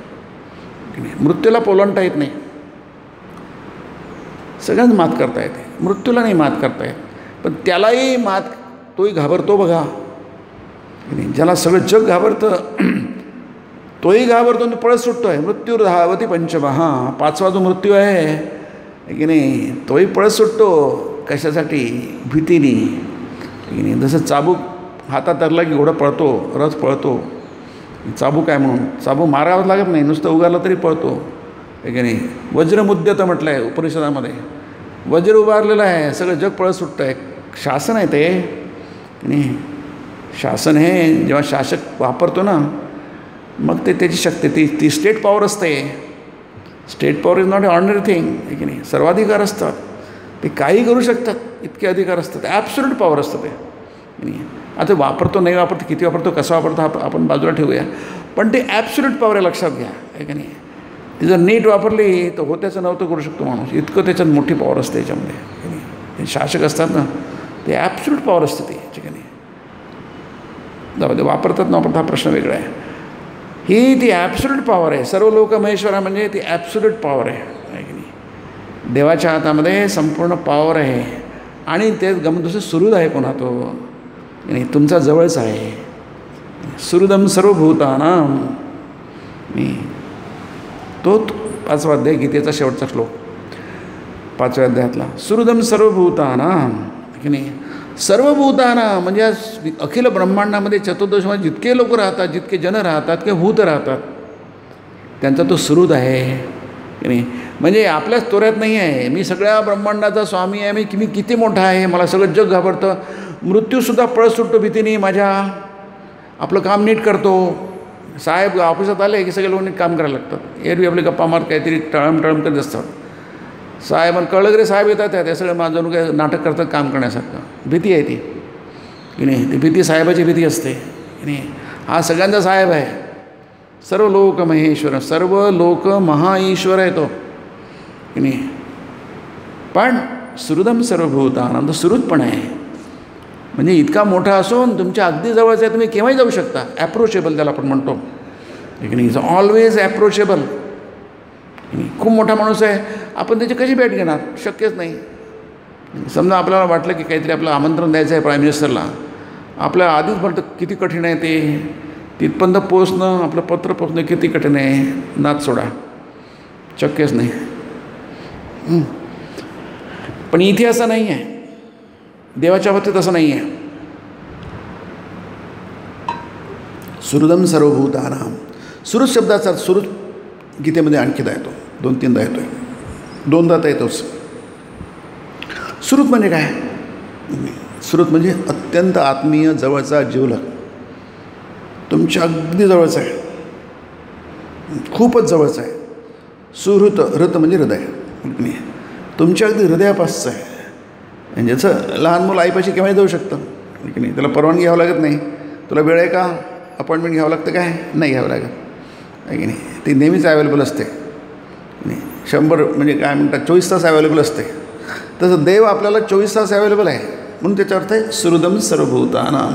S1: की नाही. मृत्यूला पोलांडता येत नाही, सगळ्यांच मात करता येते, मृत्यूला नाही मात करता येत. पण त्यालाही मात, तोही घाबरतो बघा की नाही. ज्याला सगळं जग घाबरतं तोही घाबरतो आणि पळत सुटतो आहे. मृत्युर्धावती पंचमहा, पाचवा जो मृत्यू आहे की नाही, तोही पळत सुटतो. कशासाठी? भीतीने की नाही. जसं चाबूक हातात धरला की घोडा पळतो, रथ पळतो, चाबूक आहे म्हणून. चाबूक मारावंच लागत नाही, नुसतं उगारलं तरी पळतो आहे की नाही. वज्रमुद्यत म्हटलं आहे उपनिषदामध्ये, वज्र उभारलेलं आहे, सगळं जग पळत सुटतं आहे. शासन आहे ते नाही. शासन हे जेव्हा शासक वापरतो ना, मग ते त्याची शक्ती, ती स्टेट पॉवर असते. State power is not a ordinary thing आहे की नाही. सर्वाधिकार असतात, ते काही करू शकतात, इतके अधिकार असतात, ॲब्सोल्यूट पॉवर असतं ते नाही. आता वापरतो नाही वापरतो, किती वापरतो, कसा वापरतो आपण बाजूला ठेवूया, पण ते ॲब्सोल्यूट पॉवर आहे, लक्षात घ्या आहे की नाही. ती जर नीट वापरली तर होत्याचं नव्हतं करू शकतो माणूस, इतकं त्याच्यात मोठी पॉवर असते याच्यामध्ये की नाही. ते शासक असतात ना, ते ॲब्सोल्यूट पॉवर असते ते की नाही. जाऊ दे, वापरतात न वापरतात हा प्रश्न वेगळा आहे. ही ती ॲब्सोल्यूट पॉवर आहे. सर्व लोक महेश्वरा म्हणजे ती ॲब्सोल्यूट पॉवर आहे की नाही. देवाच्या हातामध्ये संपूर्ण पॉवर आहे. आणि ते दुसरं सुहृद आहे कोणा तो नाही, तुमचा जवळच आहे. सुहृदम सर्वभूतानां, तो 5वा अध्याय गीतेचा शेवटचा श्लोक 5व्या अध्यायातला. सुहृदम सर्वभूतानां की नाही. सर्वभूतानां म्हणजे अखिल ब्रह्मांडामध्ये चतुर्दशमध्ये जितके लोक राहतात, जितके जन राहतात किंवा भूत राहतात, त्यांचा तो सुहृद आहे की नाही. म्हणजे आपल्याच तोऱ्यात नाही आहे, मी सगळ्या ब्रह्मांडाचा स्वामी आहे, मी किती मोठा आहे, मला सगळं जग घाबरतं, मृत्यूसुद्धा पळत सुटतो भीतीने माझ्या, आपलं काम नीट करतो. साहेब ऑफिसात आले की सगळे लोक नीट काम करायला लागतात. एरवी आपले गप्पा मार काहीतरी टळम करत असतात. साहेबांना कळलं रे साहेब येतात, त्या सगळं माझं काय नाटक करतात काम करण्यासारखं. भीती आहे ती की नाही. ती भीती साहेबाची भीती असते की नाही. हा सगळ्यांचा साहेब आहे. सर्व लोक महेश्वर, सर्व लोक महाईश्वर आहे तो की नाही. पण सुहृदम सर्वभूतानां, तो सुहृद पण आहे. म्हणजे इतका मोठा असून तुमच्या अगदी जवळच आहे, तुम्ही केव्हाही जाऊ शकता. ॲप्रोचेबल त्याला आपण म्हणतो की नाही. Is always approachable. खूप मोठा माणूस आहे, आपण त्याची कशी भेट घेणार? शक्यच नाही. समजा आपल्याला वाटलं की काहीतरी आपलं आमंत्रण द्यायचं आहे प्राईम मिनिस्टरला, आपल्याला आधीच म्हणतं किती कठीण आहे ते, तिथपर्यंत पोचणं, आपलं पत्र पोचणं किती कठीण आहे. नाच सोडा, शक्यच नाही. पण इथे असं नाही आहे, देवाच्या बाबतीत असं नाही आहे. सुहृदम सर्वभूतानां. सुहृद शब्दाचा सुहृद गीतेमध्ये आणखीदा येतो, 2-3दा येतो आहे, 2दा तर येतोच. सुहृद म्हणजे काय? सुहृद म्हणजे अत्यंत आत्मीय, जवळचा, जिवलग, तुमच्या अगदी जवळचा आहे, खूपच जवळचा आहे. सुहृत, हृत म्हणजे हृदय, तुमच्या अगदी हृदयापासचं आहे. आणि ज्याचं लहान मुलं आईपाशी केव्हाही जाऊ शकतं की नाही. त्याला परवानगी घ्यावं लागत नाही. तुला वेळ आहे का, अपॉइंटमेंट घ्यावं लागतं काय? नाही घ्यावं लागत आहे की नाही. ती नेहमीच अवेलेबल असते नाही. 100 म्हणजे काय म्हणतात 24 तास अवेलेबल असते. तसं देव आपल्याला 24 तास अवेलेबल आहे, म्हणून त्याचा अर्थ आहे सुहृदम सर्वभूतानां.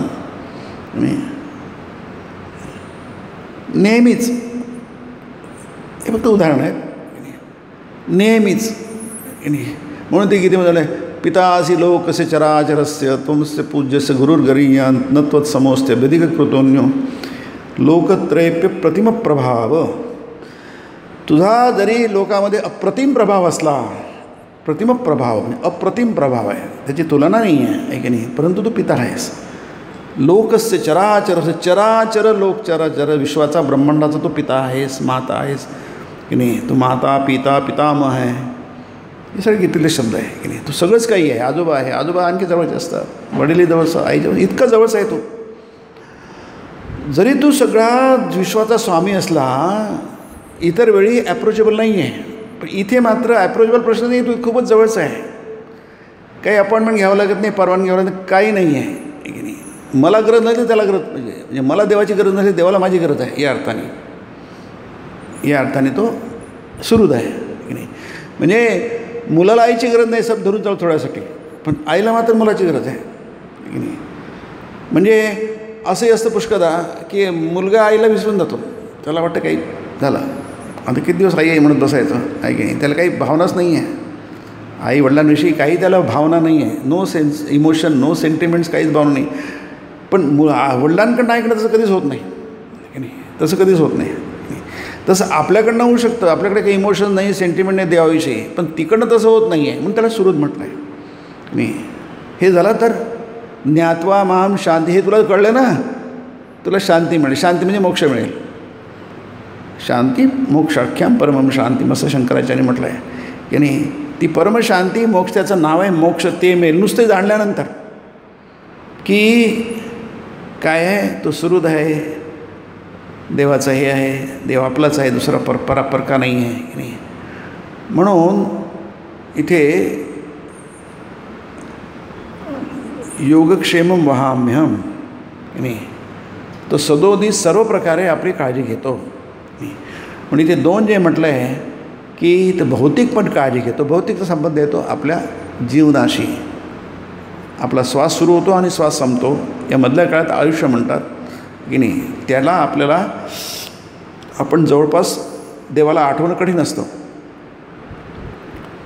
S1: नेहमीच, हे फक्त उदाहरण आहे, नेहमीच की नाही. म्हणून ते गीतेमध्ये झालं आहे, पितासी लोकस्य चराचरस्य त्वमस्य पूज्यस्य गुरुर्गरीयान् न त्वत्समोऽस्ति व्यधिकृतोऽन्यो लोकत्रयेप्य प्रतिम प्रभाव. तुझा जरी लोकामध्ये अप्रतिम प्रभाव असला प्रतिम प्रभाव, म्हणजे अप्रतिम प्रभाव आहे, त्याची तुलना नाही आहे की नाही. परंतु तू पिता आहेस. लोकस्य चराचर, चराचर लोक चराचर विश्वाचा ब्रह्मांडाचा तू पिता आहेस, माता आहेस की नाही. तू माता, पिता, पितामह आहे, हे सगळे घेतलेले शब्द आहे की नाही. तू सगळंच काही आहे. आजोबा आहे, आजोबा आणखी जवळचे असतात, वडील जवळचं, आई जवळ, इतका जवळच आहे तो. जरी तू सगळा विश्वाचा स्वामी असला, इतर वेळी ॲप्रोचेबल नाही आहे, पण इथे मात्र ॲप्रोचेबल प्रश्न नाही. तू खूपच जवळच आहे. काही अपॉइंटमेंट घ्यावं लागत नाही, परवानगी घ्यावं लागत, काही नाही आहे की नाही. मला गरज नाही तर त्याला गरज, म्हणजे मला देवाची गरज नसली, देवाला माझी गरज आहे, या अर्थाने तो सुहृद आहे की नाही. म्हणजे मुलाला आईची गरज नाही सब धरून चालू थोड्यासाठी, पण आईला मात्र मुलाची गरज आहे की नाही. म्हणजे असंही असतं पुष्कळदा की मुलगा आईला विसरून जातो. त्याला वाटतं काही झालं, आता किती दिवस आई म्हणत बसायचं आहे की नाही. त्याला काही भावनाच नाही आहे, आई वडिलांविषयी काही त्याला भावना नाही आहे. No sense emotion, no sentiments, काहीच भावना नाही. पण वडिलांकडनं ऐकणं तसं कधीच होत नाही की नाही. तसं कधीच होत नाही. तसं आपल्याकडनं होऊ शकतं, आपल्याकडे काही इमोशन नाही, सेंटिमेंट नाही देवाविषयी, पण तिकडनं तसं होत नाही आहे, म्हणून त्याला सुहृद म्हटलं आहे नाही. हे झालं तर ज्ञात्वा माम शांती, हे तुला कळलं ना, तुला शांती मिळेल. शांती म्हणजे मोक्ष मिळेल. शांती मोक्षाख्याम परमम शांती, असं शंकराचार्य म्हटलं आहे की नाही. ती परमशांती, मोक्ष त्याचं नाव आहे, मोक्ष ते मिळेल. नुसते जाणल्यानंतर की काय आहे, तो सुहृद आहे, देवाचं हे आहे, देव आपलाच आहे, दुसरा परका नाही आहे की नाही. म्हणून इथे योगक्षेमम वहाम्यहम की नाही, तो सदोदित सर्व प्रकारे आपली काळजी घेतो. म्हणून इथे दोन जे म्हटलं आहे की तो भौतिक पण काळजी घेतो. भौतिकचा संबंध येतो आपल्या जीवनाशी. आपला श्वास सुरू होतो आणि श्वास संपतो, या मधल्या काळात आयुष्य म्हणतात की नाही. त्याला आपल्याला आपण जवळपास देवाला आठवणं कठीण असतं.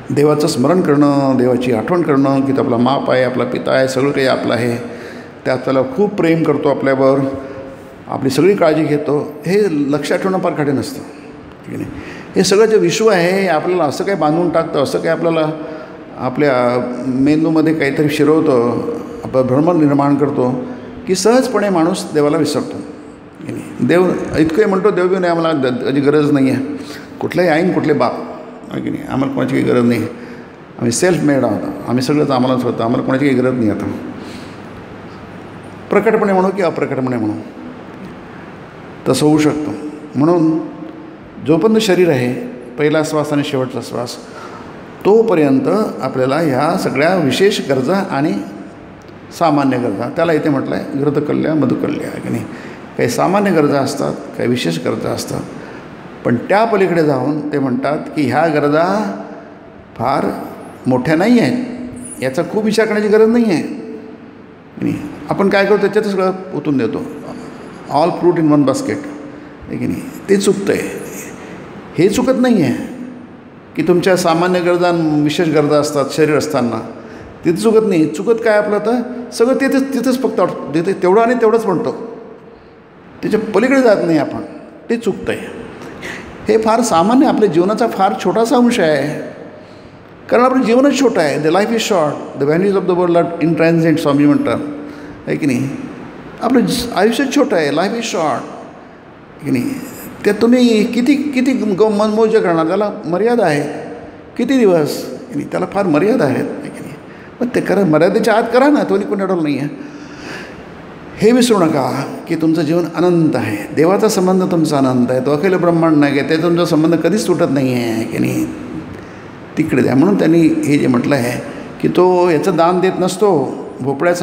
S1: देवाचं स्मरण करणं, देवाची आठवण करणं की तो आपला माप आहे, आपला पिता आहे, सगळं काही आपलं आहे, त्यात त्याला खूप प्रेम करतो, आपल्यावर आपली सगळी काळजी घेतो, हे लक्षात ठेवणं फार कठीण असतं की नाही. हे सगळं जे विश्व आहे हे आपल्याला असं काही बांधून टाकतं, असं काही आपल्याला आपल्या मेंदूमध्ये काहीतरी शिरवतं, आपलं भ्रम निर्माण करतो की सहजपणे माणूस देवाला विसरतो की नाही. देव इतकंही म्हणतो, देव बी नाही, आम्हाला त्याची गरज नाही आहे, कुठल्याही आईन कुठले बाप आहे की नाही, आम्हाला कोणाची काही गरज नाही, आम्ही सेल्फ मेड आहोत, आम्ही सगळंच आम्हालाच होतं, आम्हाला कोणाची काही गरज नाही. आता प्रकटपणे म्हणू की अप्रकटपणे म्हणू, तसं होऊ शकतं. म्हणून जोपर्यंत शरीर आहे, पहिला श्वास आणि शेवटचा श्वास, तोपर्यंत आपल्याला ह्या सगळ्या विशेष गरजा आणि सामान्य गरजा, त्याला इथे म्हटलं आहे घृतकल्या मधुकल्या की नाही. काही सामान्य गरजा असतात, काही विशेष गरजा असतात, पण त्या पलीकडे जाऊन ते म्हणतात की ह्या गरजा फार मोठ्या नाही आहेत, याचा खूप विचार करण्याची गरज नाही आहे. आपण काय करतो त्याच्यातच सगळं ओतून देतो, all fruit in one basket आहे की नाही. ते चुकतं आहे. हे चुकत नाही आहे की तुमच्या सामान्य गरजा विशेष गरजा असतात शरीर असताना, तिथे चुकत नाही. चुकत काय आपलं तर सगळं तिथंच फक्त देते, तेवढं आणि तेवढंच म्हणतो, त्याच्या पलीकडे जात नाही आपण, ते चुकतं आहे. हे फार सामान्य आपल्या जीवनाचा फार छोटासा अंश आहे, कारण आपलं जीवनच छोटं आहे. The life is short, the values of the world are intransient, Swami म्हणतात आहे की नाही. आपलं आयुष्यच छोटं आहे, लाईफ इज शॉर्ट की नाही. त्यात तुम्ही किती किती मनमोज करणार, त्याला मर्यादा आहे. किती दिवस की नाही, त्याला फार मर्यादा आहेत की नाही. पण ते करा, मर्यादेच्या आत करा ना, कोणी कोणी अडवलं नाही आहे. हे विसरू नका की तुमचं जीवन अनंत आहे, देवाचा संबंध तुमचा अनंत आहे, तो अखिल ब्रह्मांड नाही आहे, ते तुमचा संबंध कधीच तुटत नाही आहे की नाही. तिकडे द्या. म्हणून त्यांनी हे जे म्हटलं आहे की तो याचं दान देत नसतो,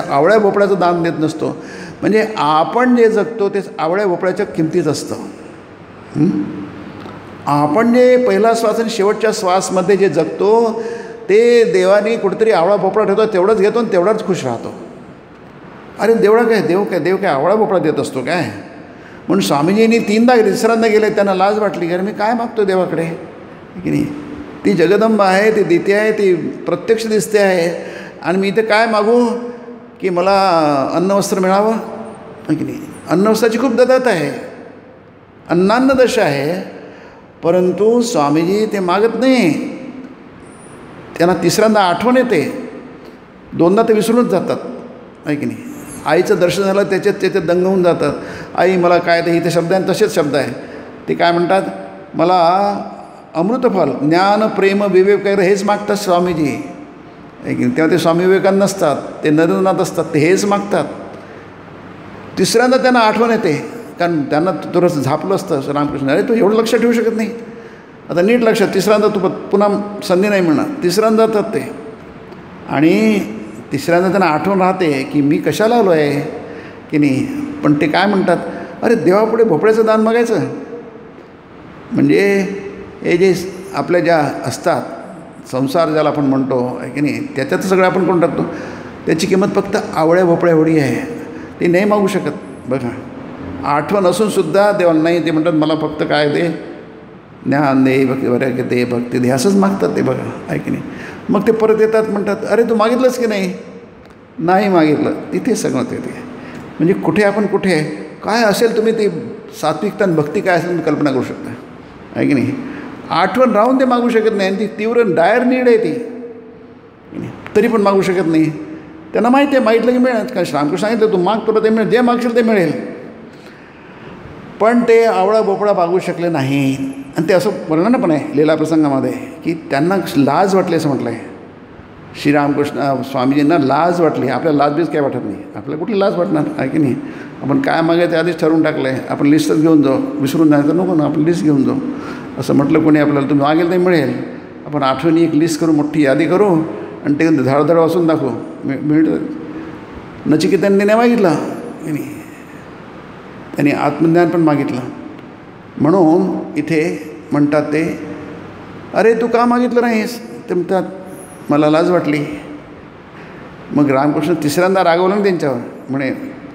S1: आवळ्या भोपळ्याचं दान देत नसतो. म्हणजे आपण जे जगतो ते आवळ्या भोपळ्याच्या किमतीच असतं. आपण जे पहिला श्वास आणि शेवटच्या श्वासमध्ये जे जगतो ते देवाने कुठेतरी आवळा भोपळा ठेवतो, तेवढंच घेतो आणि तेवढाच खुश राहतो. अरे देव काय आवळा भोपळा देत असतो काय. म्हणून स्वामीजींनी 3दा गेले, तिसऱ्यांदा गेले, त्यांना लाज वाटली, कारण मी काय मागतो देवाकडे की नाही. ती जगदंबा आहे, ती दिती आहे, ती प्रत्यक्ष दिसते आहे, आणि मी इथे काय मागू की मला अन्नवस्त्र मिळावं की नाही. अन्नवस्त्राची खूप ददात आहे, अन्नान्न दशा आहे, परंतु स्वामीजी ते मागत नाही. त्यांना तिसऱ्यांदा आठवण येते, दोनदा ते विसरूनच जातात, आहे की नाही. आईचं दर्शन झालं त्याच्यात दंग होऊन जातात. आई मला काय ते इथे शब्द आहे तसेच शब्द आहे. ते काय म्हणतात, मला अमृतफल ज्ञान प्रेम विवेक वगैरे हेच मागतात स्वामीजी, आहे की नाही. तेव्हा ते स्वामी विवेकानंद नसतात, ते नरेंद्रनाथ असतात, ते हेच मागतात. तिसऱ्यांदा त्यांना आठवण येते, कारण त्यांना थोडंसं झापलं असतं रामकृष्ण, अरे तू एवढं लक्ष ठेवू शकत नाही, आता नीट लक्षात. तिसऱ्यांदा तू पुन्हा संधी नाही मिळणार. तिसऱ्यांदा जातात ते, आणि तिसऱ्यांदा त्यांना आठवण राहते की मी कशाला आलो आहे की नाही. पण ते काय म्हणतात, अरे देवापुढे भोपळ्याचं दान मागायचं. म्हणजे हे जे आपल्या ज्या असतात संसार ज्याला आपण म्हणतो, आहे की नाही, त्याच्यात सगळं आपण कोण टाकतो. त्याची किंमत फक्त आवळ्या भोपळ्या एवढी आहे, ते नाही मागू शकत. बघा, आठवण असूनसुद्धा देवाला नाही, ते म्हणतात मला फक्त काय दे, ज्ञान दे, भक्ती वैराग्य दे, भक्ती दे, असंच मागतात ते. बघा, आहे की नाही. मग ते परत येतात, म्हणतात अरे तू मागितलंस की नाही, नाही मागितलं. तिथे सगळं ते म्हणजे कुठे आपण कुठे काय असेल, तुम्ही ते सात्विकता आणि भक्ती काय असेल तुम्ही कल्पना करू शकता, आहे की नाही. आठवण राहून ते मागू शकत नाही, आणि ती तीव्र डायर नीड आहे ती, तरी पण मागू शकत नाही. त्यांना माहिती आहे, मागितलं की मिळेल, कारण श्रीरामकृष्ण सांगितलं तू माग, तुला ते मिळेल, जे मागशील ते मिळेल. पण ते आवळा भोपळा मागू शकले नाही. आणि ते असं वर्णन पण आहे लीला प्रसंगामध्ये की त्यांना लाज वाटली, असं म्हटलं आहे. श्रीरामकृष्ण स्वामीजींना लाज वाटली. आपल्याला लाजबीज काय वाटत नाही, आपल्याला कुठली लाज वाटणार, आहे की नाही. आपण काय मागायचं आधीच ठरवून टाकलं आहे, आपण लिस्टच घेऊन जाऊ, विसरून जायचं नको ना, आपण लिस्ट घेऊन जाऊ. असं म्हटलं कोणी आपल्याला, तुम्ही मागेल ते मिळेल. आपण आठवणी एक लिस्ट करू, मोठी यादी करू, आणि ते धाडधाड वाचून दाखवू, मिळतं. नचिकेतांनी नाही मागितलं, त्यांनी आत्मज्ञान पण मागितलं. म्हणून इथे म्हणतात ते, अरे तू का मागितलं नाहीस, ते म्हणतात मला लाज वाटली. मग रामकृष्ण तिसऱ्यांदा रागवलं ना त्यांच्यावर, म्हणे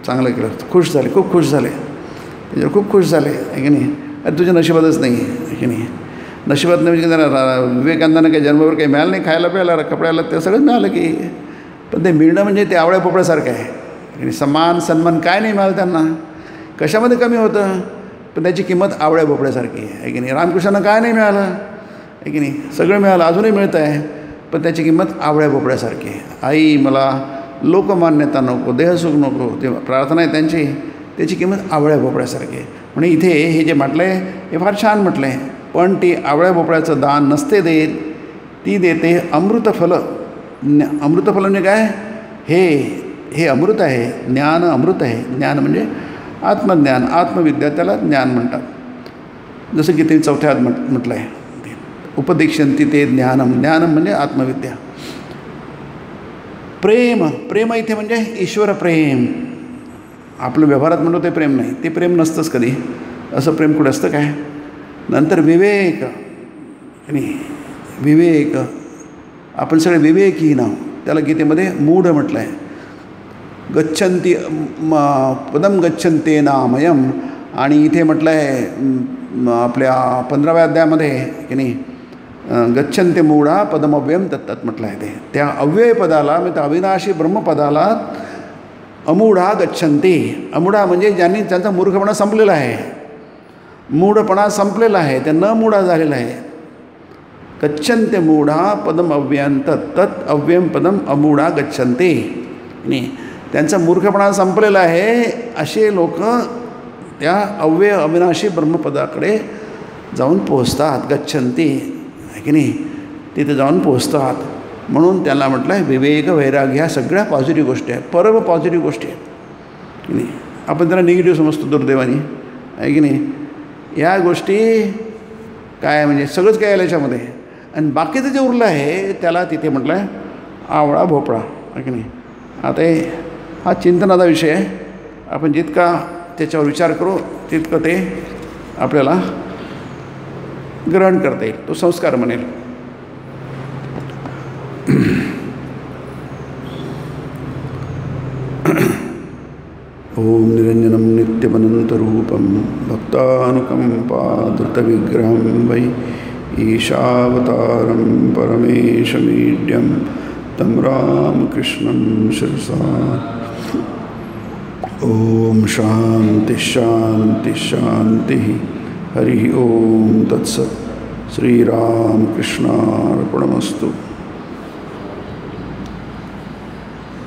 S1: चांगलं केलं, खुश झाले, खूप खुश झाले, त्याच्यावर खूप खुश झाले, आहे की नाही. अरे तुझ्या नशिबातच नाही, आहे की नाही. नशिबात नाही म्हणजे त्यांना विवेकानंदांना काही जन्मावर काही मिळालं नाही, खायला प्यायला कपड्याला ते सगळं मिळालं की. पण ते मिळणं म्हणजे ते आवळ्या पोपळ्यासारखं आहे, आणि समान सन्मान काय नाही मिळालं त्यांना, कशामध्ये कमी होतं, पण त्याची किंमत आवळ्या भोपळ्यासारखी आहे की नाही. रामकृष्णांना काय नाही मिळालं, आहे की नाही, सगळं मिळालं, अजूनही मिळतं आहे, पण त्याची किंमत आवळ्या भोपळ्यासारखी आहे. आई मला लोकमान्यता नको, देहसुख नको, ते प्रार्थना आहे त्यांची, त्याची किंमत आवळ्या भोपळ्यासारखी आहे. म्हणजे इथे हे जे म्हटलं आहे हे फार छान म्हटलं आहे. पण ती आवळ्या भोपळ्याचं दान नसते देत, ती देते अमृतफल. अमृतफल म्हणजे काय, हे अमृत आहे, ज्ञान अमृत आहे. ज्ञान म्हणजे आत्मज्ञान, आत्मविद्या, त्याला ज्ञान म्हणतात. जसं की ते चौथ्यात म्हटलं आहे, उपदेक्षन्ति ते ज्ञानम. ज्ञानम म्हणजे आत्मविद्या. प्रेम इथे म्हणजे ईश्वर प्रेम. आपलं व्यवहारात म्हणतो ते प्रेम नाही, ते प्रेम नसतंच कधी, असं प्रेम कुठं असतं काय. नंतर विवेक, आणि विवेक, आपण सगळे विवेकी नाव, त्याला गीतेमध्ये मूढ म्हटलं आहे. गच्छन्ति पदम गच्छन्ते नामयम. आणि इथे म्हटलं आहे आपल्या 15व्या अध्यायामध्ये की नाही, गच्छन्ते मूढा पदमव्यम तत्तत म्हटलं आहे. ते त्या अव्यय पदाला, म्हणजे त्या अविनाशी ब्रह्मपदाला अमूढा गच्छन्ते. अमूढा म्हणजे ज्यांनी त्यांचा मूर्खपणा संपलेला आहे, मूढपणा संपलेला आहे, त्या न मूढा झालेला आहे. गच्छन्ते मूढा पदम अव्ययं तत्तत अव्ययं पदम अमूढा गच्छन्ते. नाही, त्यांचा मूर्खपणा संपलेला आहे, असे लोक त्या अव्यय अविनाशी ब्रह्मपदाकडे जाऊन पोचतात. गच्छन्ति, आहे की नाही, तिथे जाऊन पोचतात. म्हणून त्याला म्हटलं आहे विवेक वैराग्य, ह्या सगळ्या पॉझिटिव्ह गोष्टी आहेत, परम पॉझिटिव्ह गोष्टी आहेत की नाही. आपण त्याला निगेटिव्ह समजतो दुर्दैवानी, आहे की नाही. ह्या गोष्टी काय म्हणजे सगळंच काय आलं याच्यामध्ये. आणि बाकीचं जे उरलं आहे त्याला तिथे म्हटलं आहे आवळा भोपळा, आहे की नाही. आता हा चिंतनाचा विषय आहे. आपण जितका त्याच्यावर विचार करू तितकं ते आपल्याला ग्रहण करता येईल, तो संस्कार बनेल. ओम निरंजनम नित्यमनंतरूपम भक्तानुकंपाधृतविग्रहं वै ईशावतारं परमेशमीड्यं तं रामकृष्णं शिरसा. ओम शांति शांति शांति. हरि ओम तत्सत्. श्रीरामकृष्णार्पणमस्तु.